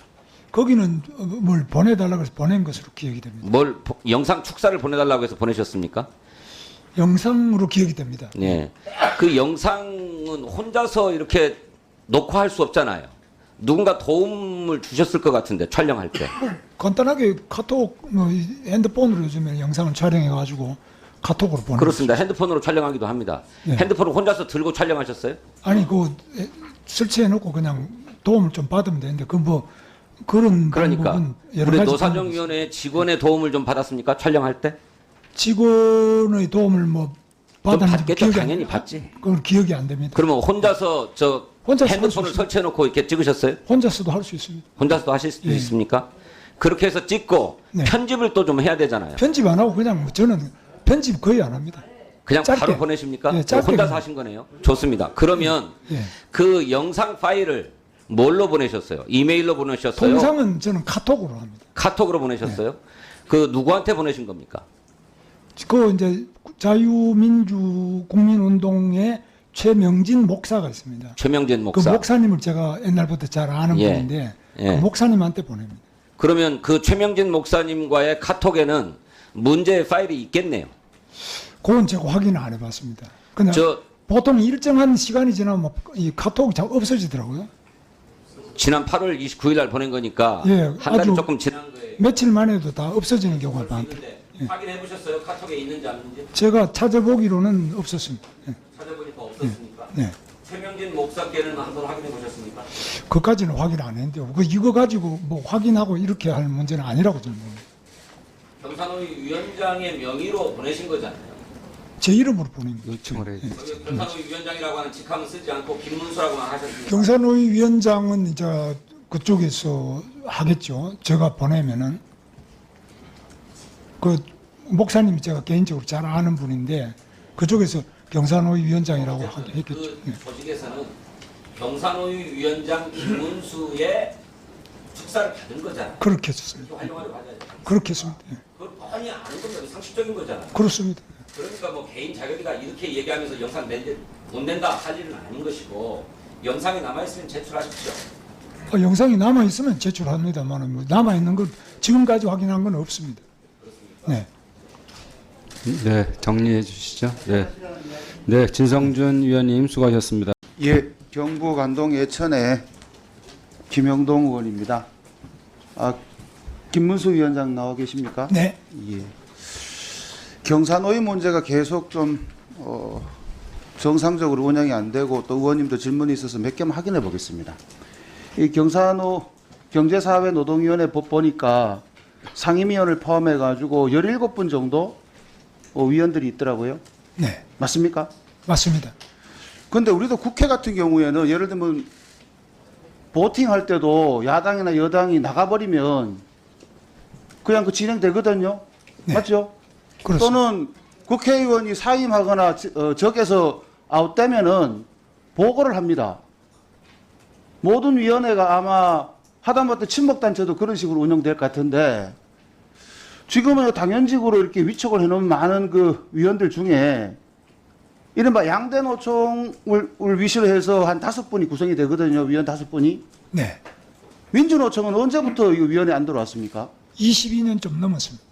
거기는 뭘 보내달라고 해서 보낸 것으로 기억이 됩니다. 영상 축사를 보내달라고 해서 보내셨습니까? 영상으로 기억이 됩니다. 예. 그 영상은 혼자서 이렇게 녹화할 수 없잖아요. 누군가 도움을 주셨을 것 같은데 촬영할 때. 간단하게 카톡, 핸드폰으로 요즘에 영상을 촬영해가지고 카톡으로 보내. 그렇습니다. 핸드폰으로 촬영하기도 합니다. 네. 핸드폰을 혼자서 들고 촬영하셨어요? 아니 설치해놓고 그냥 도움을 좀 받으면 되는데 그런 그러니까 방법은 여러 우리 가지 노사정위원회 직원의 도움을 좀 받았습니까? 촬영할 때? 직원의 도움을 좀 받았는지 받겠죠. 당연히 받지. 그건 기억이 안 됩니다. 그러면 혼자서 혼자서 할수 핸드폰을 있습니다. 설치해놓고 이렇게 찍으셨어요? 혼자서도 할 수 있습니다. 혼자서도 하실 수도 예. 있습니까? 그렇게 해서 찍고 네. 편집을 또 좀 해야 되잖아요. 편집 안 하고 그냥 저는 편집 거의 안 합니다. 그냥 짧게. 바로 보내십니까? 예, 짧게 혼자서 그냥. 하신 거네요. 좋습니다. 그러면 예. 그 영상 파일을 뭘로 보내셨어요? 이메일로 보내셨어요? 통상은 저는 카톡으로 합니다. 카톡으로 보내셨어요? 그 누구한테 보내신 겁니까? 그 이제 자유민주 국민운동의 최명진 목사가 있습니다. 최명진 목사. 그 목사님을 제가 옛날부터 잘 아는 예. 분인데 예. 그 목사님한테 보냅니다. 그러면 그 최명진 목사님과의 카톡에는 문제의 파일이 있겠네요. 그건 제가 확인을 안 해봤습니다. 그냥 저 보통 일정한 시간이 지나면 이 카톡이 잘 없어지더라고요. 지난 8월 29일 날 보낸 거니까 예, 한 달이 아주 조금 지난 거예요. 며칠 만에도 다 없어지는 경우가 많더라고요. 있는데 확인해 보셨어요? 카톡에 있는지 없는지? 제가 찾아보기로는 없었습니다. 예. 찾아보니까 없었으니까. 네. 최명진 목사께는 한번 확인해 보셨습니까? 그까지는 확인 안 했는데요. 이거 가지고 뭐 확인하고 이렇게 할 문제는 아니라고 저는 봅니다. 경산호위 위원장의 명의로 보내신 거잖아요. 제 이름으로 보낸 거예요. 요청을 해 주세요. 거기 경산호위 위원장이라고 하는 직함은 쓰지 않고 김문수라고만 하셨습니다. 경산호위 위원장은 이제 그쪽에서 하겠죠. 제가 보내면은 그 목사님이 제가 개인적으로 잘 아는 분인데 그쪽에서 경산호위 위원장이라고 했겠죠. 그 조직에서는 경산호위 위원장 김문수의 축사를 받은 거잖아요. 그렇게 했습니다. 또 활용하려고 하잖아요. 그렇게 했습니다. 예. 그걸 뻔히 아는 겁니다. 상식적인 거잖아요. 그렇습니다. 그러니까 뭐 개인 자격이다 이렇게 얘기하면서 영상 못 낸다 할 일은 아닌 것이고 영상이 남아있으면 제출하십시오. 영상이 남아 있으면 제출합니다만 뭐 남아 있는 건 지금까지 확인한 건 없습니다. 네. 네, 정리해 주시죠. 네. 네, 진성준 위원님 수고하셨습니다. 예, 경북 안동 예천의 김영동 의원입니다. 김문수 위원장 나와 계십니까? 네. 예. 경산호위 문제가 계속 좀 정상적으로 운영이 안 되고 또 의원님도 질문이 있어서 몇 개만 확인해 보겠습니다. 이 경산호 경제사회노동위원회 법 보니까 상임위원을 포함해 가지고 17분 정도 위원들이 있더라고요. 네. 맞습니까? 맞습니다. 근데 우리도 국회 같은 경우에는 예를 들면 보팅할 때도 야당이나 여당이 나가버리면 그냥 그 진행되거든요. 네. 맞죠? 그렇습니다. 또는 국회의원이 사임하거나 적에서 아웃되면은 보고를 합니다. 모든 위원회가 아마 하다못해 친목단체도 그런 식으로 운영될 것 같은데 지금은 당연직으로 이렇게 위촉을 해놓은 많은 그 위원들 중에 이른바 양대 노총을 위시로 해서 한 5분이 구성이 되거든요. 위원 5분이. 네. 민주노총은 언제부터 이 위원회 안 들어왔습니까? 22년 좀 넘었습니다.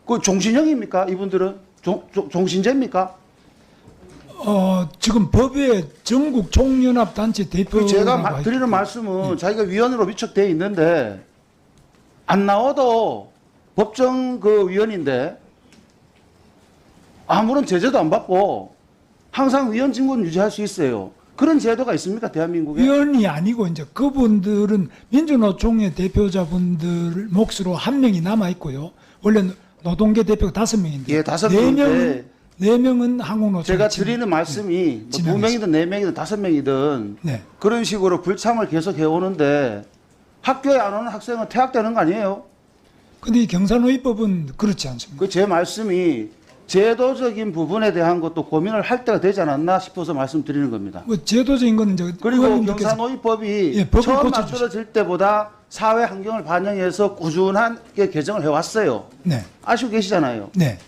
그 종신형입니까? 이분들은? 종신제입니까? 지금 법에 전국 종연합 단체 대표 그 제가 드리는 말씀은 자기가 위원으로 위촉되어 있는데 안 나와도 법정 그 위원인데 아무런 제재도 안 받고 항상 위원 직무는 유지할 수 있어요. 그런 제도가 있습니까? 대한민국에? 위원이 아니고 이제 그분들은 민주노총의 대표자분들 몫으로 한 명이 남아 있고요. 원래 노동계 대표가 5명인데 예, 5명인데 네 명은 한국노총 제가 드리는 말씀이 뭐 2명이든 4명이든 5명이든 네. 그런 식으로 불참을 계속 해오는데 학교에 안 오는 학생은 퇴학되는 거 아니에요? 근데 이 경산호위법은 그렇지 않습니다. 그 제 말씀이 제도적인 부분에 대한 것도 고민을 할 때가 되지 않았나 싶어서 말씀드리는 겁니다. 뭐 제도적인 거는 이제 그리고 의원님들께서 경산호위법이 예, 법을 처음 고쳐주십시오. 만들어질 때보다 사회 환경을 반영해서 꾸준하게 개정을 해왔어요. 네. 아시고 계시잖아요. 네.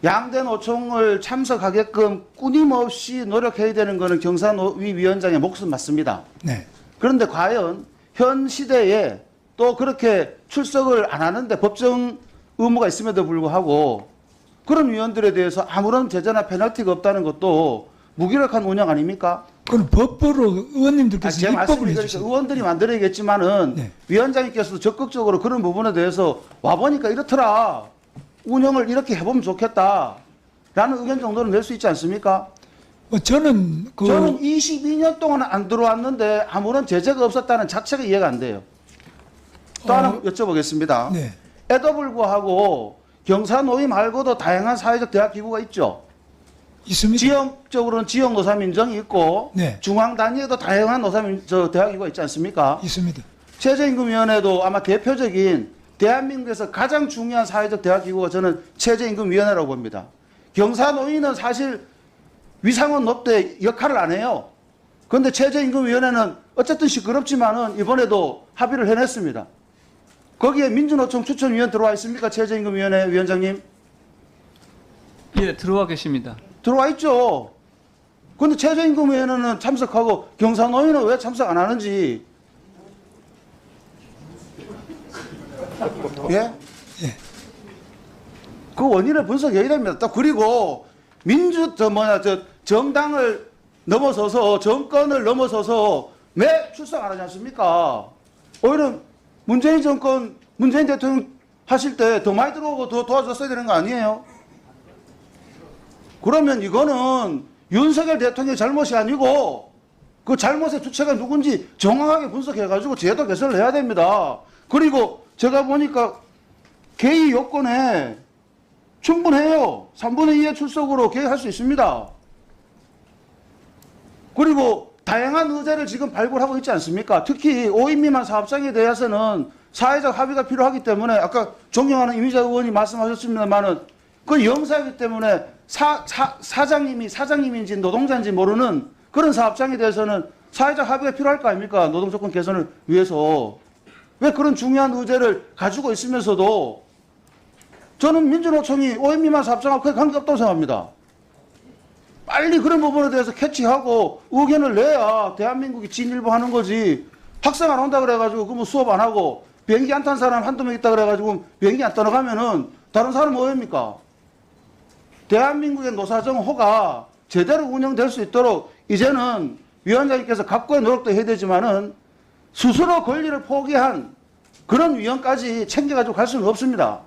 양대 노총을 참석하게끔 끊임없이 노력해야 되는 것은 경산호위 위원장의 몫은 맞습니다. 네. 그런데 과연 현 시대에 또 그렇게 출석을 안 하는데 법정 의무가 있음에도 불구하고 그런 위원들에 대해서 아무런 제재나 페널티가 없다는 것도 무기력한 운영 아닙니까? 그건 법으로 의원님들께서 제 말씀이 입법을 그러니까 해주세요. 의원들이 만들어야겠지만은 네. 위원장님께서도 적극적으로 그런 부분에 대해서 와보니까 이렇더라. 운영을 이렇게 해보면 좋겠다. 라는 의견 정도는 낼 수 있지 않습니까? 저는 저는 22년 동안 안 들어왔는데 아무런 제재가 없었다는 자체가 이해가 안 돼요. 또 하나 여쭤보겠습니다. 네. 에도 불구하고 경산호위 말고도 다양한 사회적 대학 기구가 있죠. 있습니다. 지역적으로는 지역 노사민정이 있고 네. 중앙 단위에도 다양한 대학 기구가 있지 않습니까? 있습니다. 최저임금위원회도 아마 대표적인 대한민국에서 가장 중요한 사회적 대학 기구가 저는 최저임금위원회라고 봅니다. 경산호위는 사실 위상은 높되 역할을 안 해요. 그런데 최저임금위원회는 어쨌든 시끄럽지만은 이번에도 합의를 해냈습니다. 거기에 민주노총 추천위원 들어와 있습니까? 최저임금위원회 위원장님? 예, 들어와 계십니다. 들어와 있죠. 근데 최저임금위원회는 참석하고 경사노위는 왜 참석 안 하는지. 예? 그 원인을 분석해야 됩니다. 또 그리고 정당을 넘어서서 정권을 넘어서서 왜 출석 안 하지 않습니까? 오히려 문재인 정권, 문재인 대통령 하실 때 더 많이 들어오고 더 도와줬어야 되는 거 아니에요? 그러면 이거는 윤석열 대통령의 잘못이 아니고 그 잘못의 주체가 누군지 정확하게 분석해가지고 제도 개선을 해야 됩니다. 그리고 제가 보니까 개의 요건에 충분해요. 3분의 2의 출석으로 개의할 수 있습니다. 그리고 다양한 의제를 지금 발굴하고 있지 않습니까? 특히 5인 미만 사업장에 대해서는 사회적 합의가 필요하기 때문에 아까 존경하는 이미자 의원이 말씀하셨습니다만은 그 영사이기 때문에 사장님인지 노동자인지 모르는 그런 사업장에 대해서는 사회적 합의가 필요할 거 아닙니까? 노동조건 개선을 위해서. 왜 그런 중요한 의제를 가지고 있으면서도 저는 민주노총이 5인 미만 사업장하고 크게 관계없다고 생각합니다. 빨리 그런 부분에 대해서 캐치하고 의견을 내야 대한민국이 진일보하는 거지. 학생 안 온다 그래가지고 그러면 수업 안 하고 비행기 안 탄 사람 한두 명 있다 그래가지고 비행기 안 떠나가면은 다른 사람은 뭐입니까? 대한민국의 노사정호가 제대로 운영될 수 있도록 이제는 위원장님께서 각고의 노력도 해야 되지만은 스스로 권리를 포기한 그런 위원까지 챙겨가지고 갈 수는 없습니다.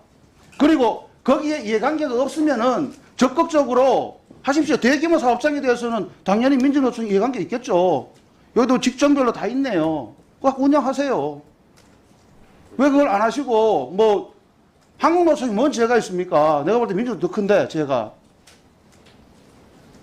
그리고 거기에 이해관계가 없으면은 적극적으로 하십시오. 대규모 사업장에 대해서는 당연히 민주노총 이해관계 있겠죠. 여기도 직종별로 다 있네요. 그거 운영하세요. 왜 그걸 안 하시고 뭐 한국노총이 뭔 죄가 있습니까? 내가 볼 때 민주노총 더 큰데 죄가.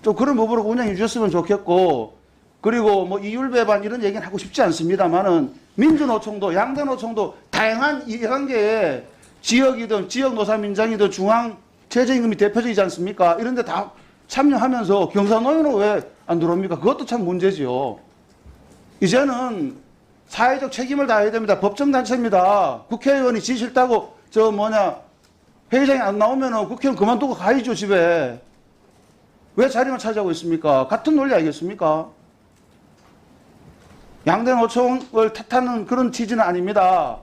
좀 그런 부분으로 운영해 주셨으면 좋겠고 그리고 뭐 이율배반 이런 얘기는 하고 싶지 않습니다만은 민주노총도 양대노총도 다양한 이해관계에 지역이든 지역노사민장이든 중앙 최저임금이 대표적이지 않습니까? 이런 데 다 참여하면서 경사노위는 왜 안 들어옵니까? 그것도 참 문제지요. 이제는 사회적 책임을 다해야 됩니다. 법정단체입니다. 국회의원이 지 싫다고 회의장에 안 나오면은 국회의원 그만두고 가야죠, 집에. 왜 자리만 차지하고 있습니까? 같은 논리 아니겠습니까? 양대노총을 탓하는 그런 취지는 아닙니다.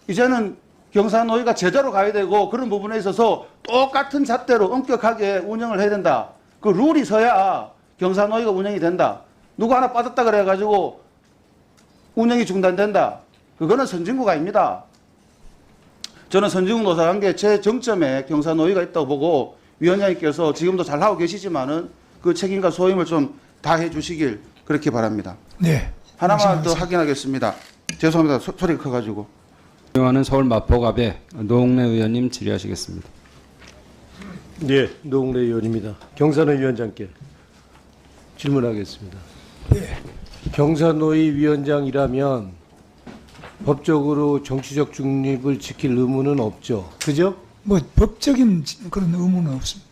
이제는 경사노위가 제대로 가야 되고 그런 부분에 있어서 똑같은 잣대로 엄격하게 운영을 해야 된다. 그 룰이 서야 경사노위가 운영이 된다. 누구 하나 빠졌다 그래가지고 운영이 중단된다. 그거는 선진국 아닙니다. 저는 선진국 노사관계 최정점에 경사노위가 있다고 보고 위원장님께서 지금도 잘하고 계시지만은 그 책임과 소임을 좀 다해 주시길 그렇게 바랍니다. 네. 하나만 더 확인하겠습니다. 죄송합니다. 소리가 커가지고. 존경하는 서울 마포갑의 노웅래 의원님 질의하시겠습니다. 예, 노웅래 의원입니다. 경사노위 위원장께 질문하겠습니다. 경사노위 위원장이라면 법적으로 정치적 중립을 지킬 의무는 없죠. 그죠? 뭐 법적인 그런 의무는 없습니다.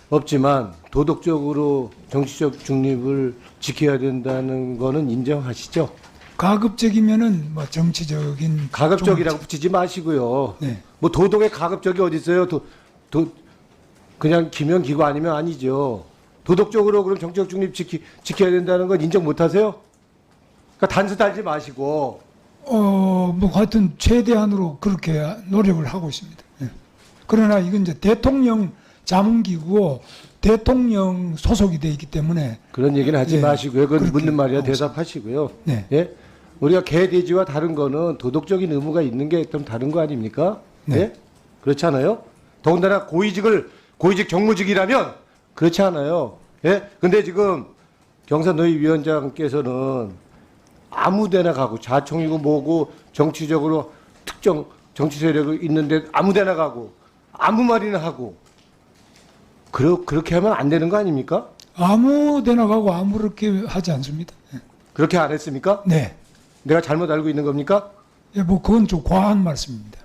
없지만 도덕적으로 정치적 중립을 지켜야 된다는 거는 인정하시죠? 가급적이면은 뭐 정치적인 가급적이라고 붙이지 마시고요. 네. 뭐 도덕의 가급적이 어디 있어요? 그냥 기면 기고 아니면 아니죠. 도덕적으로 그럼 정치적 중립 지켜야 된다는 건 인정 못 하세요? 그러니까 단서 달지 마시고. 뭐 하여튼 최대한으로 그렇게 노력을 하고 있습니다. 예. 그러나 이건 이제 대통령 자문기구고 대통령 소속이 돼 있기 때문에 그런 얘기는 하지 예, 마시고요. 그건 그렇게 묻는 말이야 하고 대답하시고요. 네. 예? 우리가 개, 돼지와 다른 거는 도덕적인 의무가 있는 게 좀 다른 거 아닙니까? 네. 예? 그렇지 않아요? 더군다나 고위직 정무직이라면 그렇지 않아요. 예? 근데 지금 경사노위 위원장께서는 아무 데나 가고 자총이고 뭐고 정치적으로 특정 정치 세력이 있는데 아무 데나 가고 아무 말이나 하고 그렇게 하면 안 되는 거 아닙니까? 아무 데나 가고 아무렇게 하지 않습니다. 예. 그렇게 안 했습니까? 네. 내가 잘못 알고 있는 겁니까? 예, 뭐 그건 좀 과한 말씀입니다.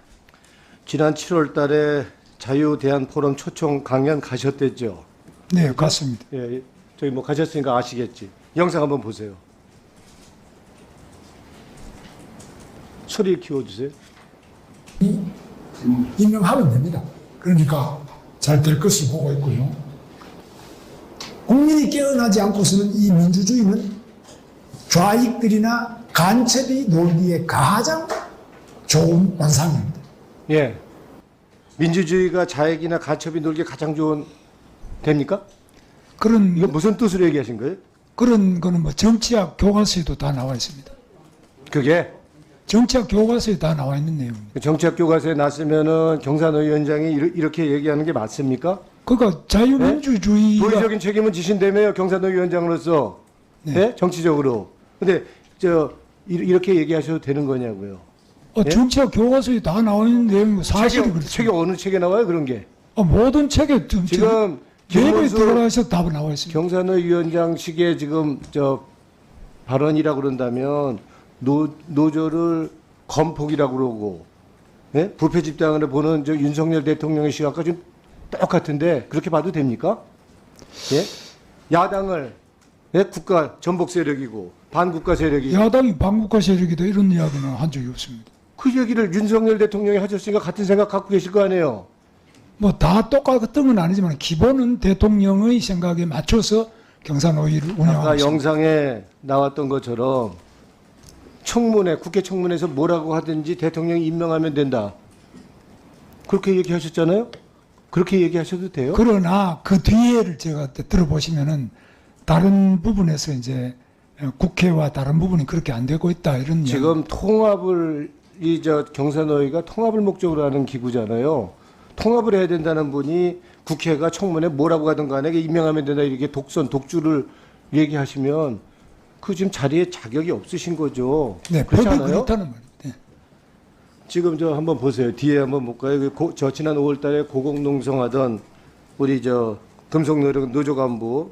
지난 7월 달에 자유대한포럼 초청 강연 가셨댔죠? 네, 갔습니다. 예, 저기 뭐 가셨으니까 아시겠지. 영상 한번 보세요. 소리 키워주세요. 임명하면 됩니다. 그러니까 잘 될 것을 보고 있고요. 국민이 깨어나지 않고서는 이 민주주의는 좌익들이나 간첩이 놀기에 가장 좋은 원상입니다. 예. 민주주의가 자익이나 간첩이 놀기에 가장 좋은 됩니까? 그런 이거 무슨 뜻으로 얘기하신 거예요? 그런 거는 뭐 정치학 교과서에도 다 나와 있습니다. 그게 정치학 교과서에 다 나와 있는 내용입니다. 정치학 교과서에 났으면은 경산호 위원장이 이렇게 얘기하는 게 맞습니까? 그러니까 자유민주주의가 도의적인 책임은 지신다며요, 경산호 위원장으로서. 네. 예? 정치적으로. 근데 이렇게 얘기하셔도 되는 거냐고요. 예? 정치학 교과서에 다 나와 있는 내용이 사실이 책이 그렇습니다. 어느 책에 나와요, 그런 게? 모든 책에 지금 내부에 김문수 들어가서 다 나와 있습니다. 경산호 위원장식의 지금 발언이라고 그런다면 노조를 건폭이라고 그러고, 예? 부패 집단으로 보는 윤석열 대통령의 시각과 좀 똑같은데 그렇게 봐도 됩니까? 예? 야당을 예? 국가 전복 세력이고 반국가 세력이고 야당이 반국가 세력이다 이런 이야기는 한 적이 없습니다. 그 얘기를 윤석열 대통령이 하셨으니까 같은 생각 갖고 계실 거 아니에요. 뭐 다 똑같은 건 아니지만 기본은 대통령의 생각에 맞춰서 경산호위를 운영하고 아까 있습니다. 영상에 나왔던 것처럼 청문회, 국회 청문회에서 뭐라고 하든지 대통령이 임명하면 된다. 그렇게 얘기하셨잖아요. 그렇게 얘기하셔도 돼요. 그러나 그 뒤에를 제가 이제 들어보시면은 다른 부분에서 이제 국회와 다른 부분이 그렇게 안 되고 있다 이런 지금 통합을 경산호위가 통합을 목적으로 하는 기구잖아요. 통합을 해야 된다는 분이 국회가 청문회 뭐라고 하든 간에 임명하면 된다 이렇게 독주를 얘기하시면 그 지금 자리에 자격이 없으신 거죠. 네, 그렇지 법이 않아요? 그렇다는 말입니다. 네. 지금 한번 보세요. 뒤에 한번 볼까요? 지난 5월달에 고공농성하던 우리 금속노조 노조 간부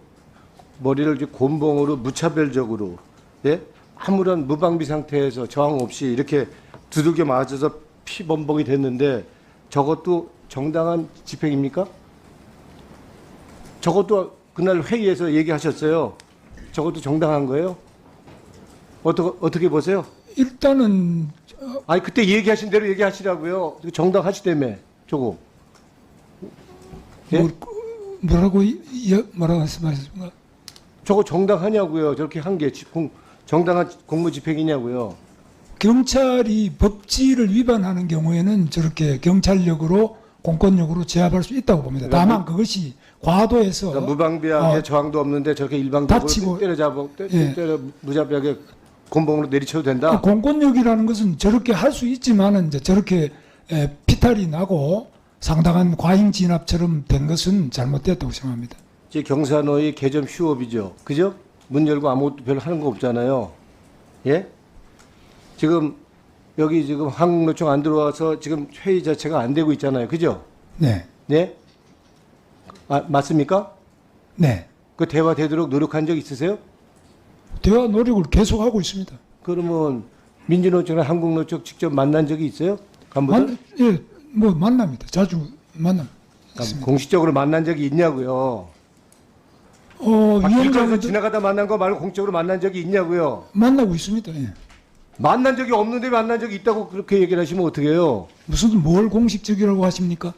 머리를 곤봉으로 무차별적으로 예? 아무런 무방비 상태에서 저항 없이 이렇게 두들겨 맞아서 피범벅이 됐는데 저것도 정당한 집행입니까? 저것도 그날 회의에서 얘기하셨어요. 저것도 정당한 거예요? 어떻게 보세요? 일단은 아니 그때 얘기하신 대로 얘기하시라고요. 정당하시다며 저거. 예? 뭐라고 말씀하셨습니까? 저거 정당하냐고요. 저렇게 한 게 정당한 공무 집행이냐고요. 경찰이 법지를 위반하는 경우에는 저렇게 경찰력으로 공권력으로 제압할 수 있다고 봅니다. 다만 그것이 과도해서 그러니까 무방비하게 저항도 없는데 저렇게 일방적으로 다치고, 때려 무자비하게 곤봉으로 내리쳐도 된다. 공권력이라는 것은 저렇게 할 수 있지만은 이제 저렇게 피탈이 나고 상당한 과잉 진압처럼 된 것은 잘못됐다고 생각합니다. 이제 경산호의 개점 휴업이죠. 그죠? 문 열고 아무것도 별로 하는 거 없잖아요. 예? 지금 여기 지금 한국노총 안 들어와서 지금 회의 자체가 안 되고 있잖아요. 그죠? 네. 네? 맞습니까? 네. 그 대화 되도록 노력한 적 있으세요? 대화 노력을 계속하고 있습니다. 그러면 민주노총이나 한국노총 직접 만난 적이 있어요? 간부들? 예, 뭐 만납니다. 자주 만납니다. 공식적으로 만난 적이 있냐고요? 길거리에서 위원장을 지나가다 만난 거 말고 공적으로 만난 적이 있냐고요? 만나고 있습니다. 예. 만난 적이 없는데 만난 적이 있다고 그렇게 얘기를 하시면 어떡해요? 무슨 뭘 공식적이라고 하십니까?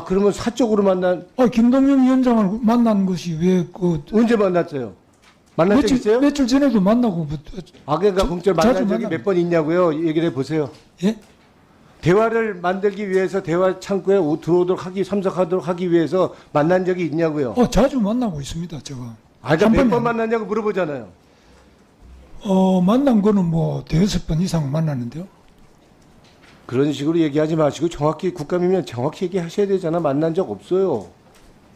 그러면 사적으로 김동연 위원장을 만난 것이 왜 언제 만났어요? 만난 적 있어요? 며칠 전에도 만나고 그러니까 공적으로 자주 만난 적이 만납니다. 몇 번 있냐고요? 얘기를 해보세요. 예? 대화를 만들기 위해서 대화 창구에 참석하도록 하기 위해서 만난 적이 있냐고요? 자주 만나고 있습니다. 제가. 그러니까 한 몇 번이 번 만났냐고 물어보잖아요. 만난 거는 뭐 대여섯 번 이상 만났는데요. 그런 식으로 얘기하지 마시고 정확히 국감이면 정확히 얘기하셔야 되잖아. 만난 적 없어요.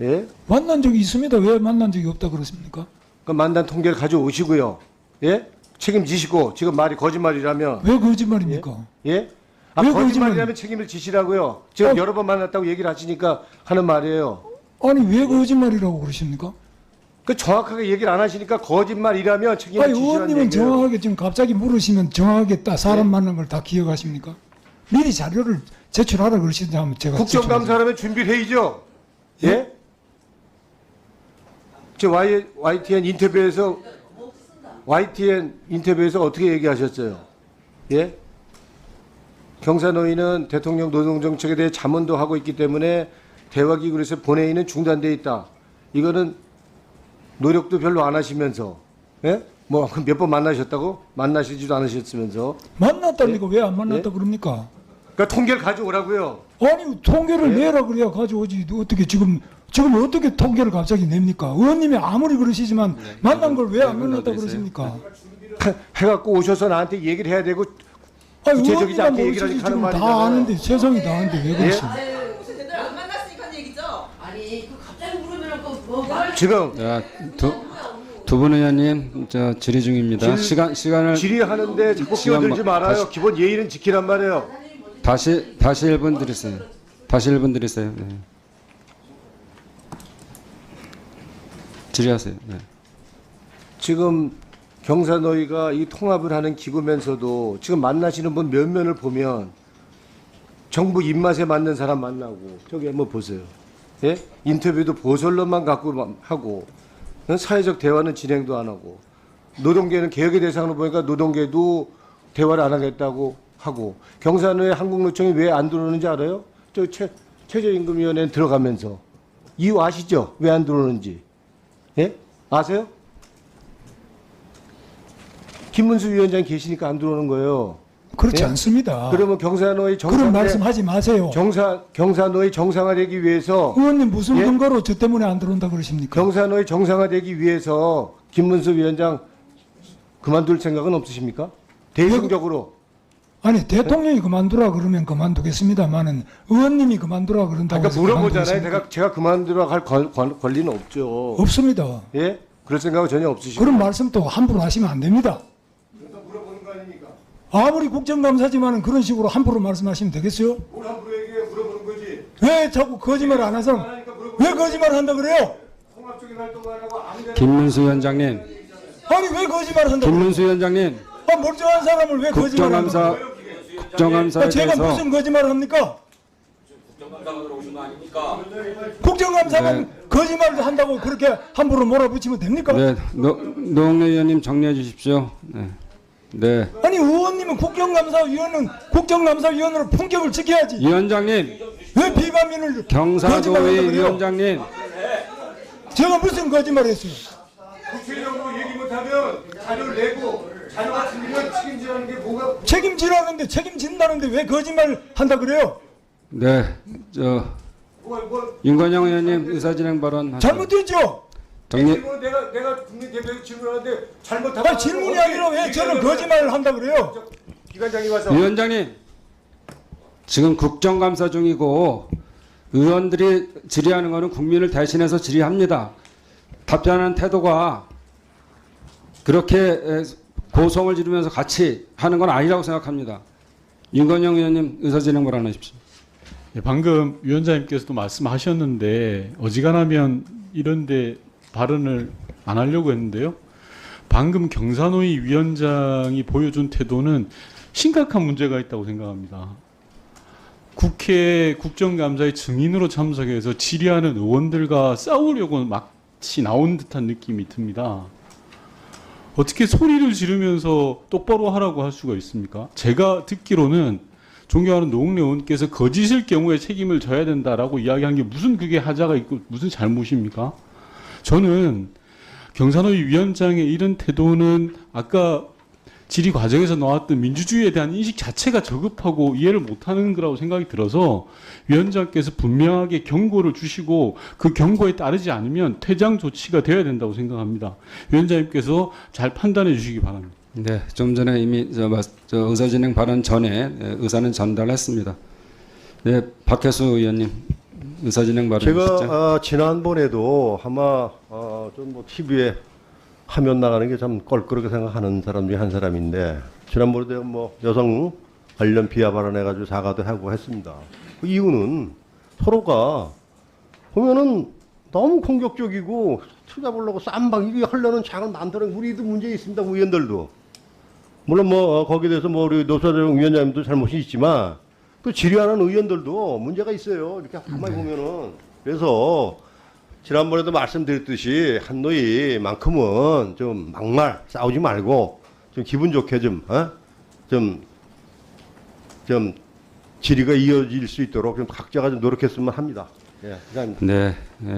예? 만난 적이 있습니다. 왜 만난 적이 없다 그렇습니까? 그 만난 통계를 가져오시고요. 예? 책임지시고 지금 말이 거짓말이라면 왜 거짓말입니까? 예? 왜 거짓말이라면 책임을 지시라고요. 지금 여러 번 만났다고 얘기를 하시니까 하는 말이에요. 아니 왜 거짓말이라고 그러십니까? 그 정확하게 얘기를 안 하시니까 거짓말이라면 책임을 지시라는 의원님은 얘기예요. 정확하게 지금 갑자기 물으시면 정확하게 사람 만난 걸 다 기억하십니까? 미리 자료를 제출하라 그러시는데 하면 제가 국정감사라면 준비회의죠. 예? 저 YTN 인터뷰에서 어떻게 얘기하셨어요? 예? 경산호위는 대통령 노동정책에 대해 자문도 하고 있기 때문에 대화기구에서 본회의는 중단돼 있다. 이거는 노력도 별로 안 하시면서, 예? 뭐 몇 번 만나셨다고? 만나시지도 않으셨으면서. 만났다니까 왜 안 만났다 그럽니까? 그러니까 통계를 가져오라고요. 아니 통계를 내라 그래야 가져오지. 어떻게 지금 어떻게 통계를 갑자기 냅니까? 의원님이 아무리 그러시지만 만난 걸 왜 안 만났다 그러십니까? 해갖고 오셔서 나한테 얘기를 해야 되고 아니 구체적이지 의원님만 않게 얘기를 모르시지 하는 지금 말이잖아요. 다 아는데 세상이 다 아는데 왜 그러시나? 제대로 안 만났으니까 얘기죠. 아니 그 갑자기 물으면 그뭐 지금 자, 두 분 의원님 질의 중입니다. 시간을 질의하는데 자꾸 시간 끼어들지 뭐- 말아요. 다시- 기본 예의는 지키란 말이에요. 다시 1분 드리세요. 다시 1분 드리세요. 네. 질의하세요. 네. 지금 경사노위가 이 통합을 하는 기구면서도 지금 만나시는 분 몇 면을 보면 정부 입맛에 맞는 사람 만나고 저기 한번 보세요. 예? 인터뷰도 보설론만 갖고 하고 사회적 대화는 진행도 안 하고 노동계는 개혁의 대상으로 보니까 노동계도 대화를 안 하겠다고 하고 경사노위 한국노총이 왜 안 들어오는지 알아요? 저 최저임금위원회에 들어가면서 이유 아시죠? 왜 안 들어오는지. 예? 아세요? 김문수 위원장이 계시니까 안 들어오는 거예요. 그렇지 예? 않습니다. 그러면 경사노위 그런 말씀하지 마세요. 경사노위 정상화되기 위해서 의원님 무슨 예? 근거로 저 때문에 안 들어온다 그러십니까? 경사노위 정상화되기 위해서 김문수 위원장 그만둘 생각은 없으십니까? 대승적으로 아니 대통령이 그만두라 그러면 그만두겠습니다만은 의원님이 그만두라 그런다고 아까 해서 물어보잖아요. 그만두겠습니까? 제가 그만두라 할 권리는 없죠. 없습니다. 예? 그럴 생각은 전혀 없으시고. 그런 말씀 또 함부로 하시면 안 됩니다. 물어보는 거 아닙니까? 아무리 국정감사지만은 그런 식으로 함부로 말씀하시면 되겠어요? 뭘 함부로 얘기해 물어보는 거지. 왜 자꾸 거짓말 안 하서 왜 거짓말 한다 그래요? 통합적인 활동을 하라고 아무데나 김문수 위원장님, 아니 왜 거짓말 한다? 김문수 위원장님, 멀쩡한 사람을 왜 거짓말 한다? 국정감사에 제가 대해서 무슨 거짓말을 합니까? 국정감사만 거짓말도 한다고 그렇게 함부로 몰아붙이면 됩니까? 네, 노웅래 의원님 정리해 주십시오. 네. 네. 아니 의원님은 국정감사위원으로 품격을 지켜야지. 위원장님, 왜 비감인을 경사노위 거짓말한다 그래요? 위원장님, 제가 무슨 거짓말했어요? 구체적으로 얘기 못하면 자료를 내고 자료가 틀리면 책임지라는 게 뭐가 책임지라는데 책임진다는데 왜 거짓말 한다 그래요? 네, 윤건영 의원님 의사진행 발언 하시죠. 잘못됐죠? 정리. 질문 내가 국민 대표에서 질문하는데 잘못하면 아니 질문이 아니라 왜 저는 거짓말을 한다 그래요? 기관장이 와서 위원장님, 지금 국정감사 중이고 의원들이 질의하는 것은 국민을 대신해서 질의합니다. 답변하는 태도가 그렇게 고성을 지르면서 같이 하는 건 아니라고 생각합니다. 윤건영 의원님 의사진행 발언하십시오. 네, 방금 위원장님께서도 말씀하셨는데 어지간하면 이런데 발언을 안 하려고 했는데요. 방금 경사노위 위원장이 보여준 태도는 심각한 문제가 있다고 생각합니다. 국회 국정감사의 증인으로 참석해서 질의하는 의원들과 싸우려고 마치 나온 듯한 느낌이 듭니다. 어떻게 소리를 지르면서 똑바로 하라고 할 수가 있습니까? 제가 듣기로는 존경하는 노웅래 의원께서 거짓일 경우에 책임을 져야 된다라고 이야기한 게 무슨 그게 하자가 있고 무슨 잘못입니까? 저는 경사노위 위원장의 이런 태도는 아까 질의 과정에서 나왔던 민주주의에 대한 인식 자체가 저급하고 이해를 못하는 거라고 생각이 들어서 위원장께서 분명하게 경고를 주시고 그 경고에 따르지 않으면 퇴장 조치가 되어야 된다고 생각합니다. 위원장님께서 잘 판단해 주시기 바랍니다. 네, 좀 전에 이미 의사진행 발언 전에 의사는 전달했습니다. 네, 박혜수 의원님 의사진행 발언 주시죠. 제가 지난번에도 아마 좀 뭐 TV에 화면 나가는 게 참 껄끄럽게 생각하는 사람 중에 한 사람인데 지난번에도 뭐 여성 관련 비하 발언해가지고 사과도 하고 했습니다. 그 이유는 서로가 보면은 너무 공격적이고 쳐다보려고 쌈방 이게 하려는 장을 만드는 우리도 문제 있습니다. 의원들도 물론 뭐 거기에 대해서 뭐 우리 노사정 위원장님도 잘못이 있지만 또 질의하는 의원들도 문제가 있어요. 이렇게 가만히 보면은 그래서 지난번에도 말씀드렸듯이 한노위만큼은 좀 막말 싸우지 말고 좀 기분 좋게 좀 질의가 이어질 수 있도록 좀 각자가 좀 노력했으면 합니다. 예, 감사합니다. 네.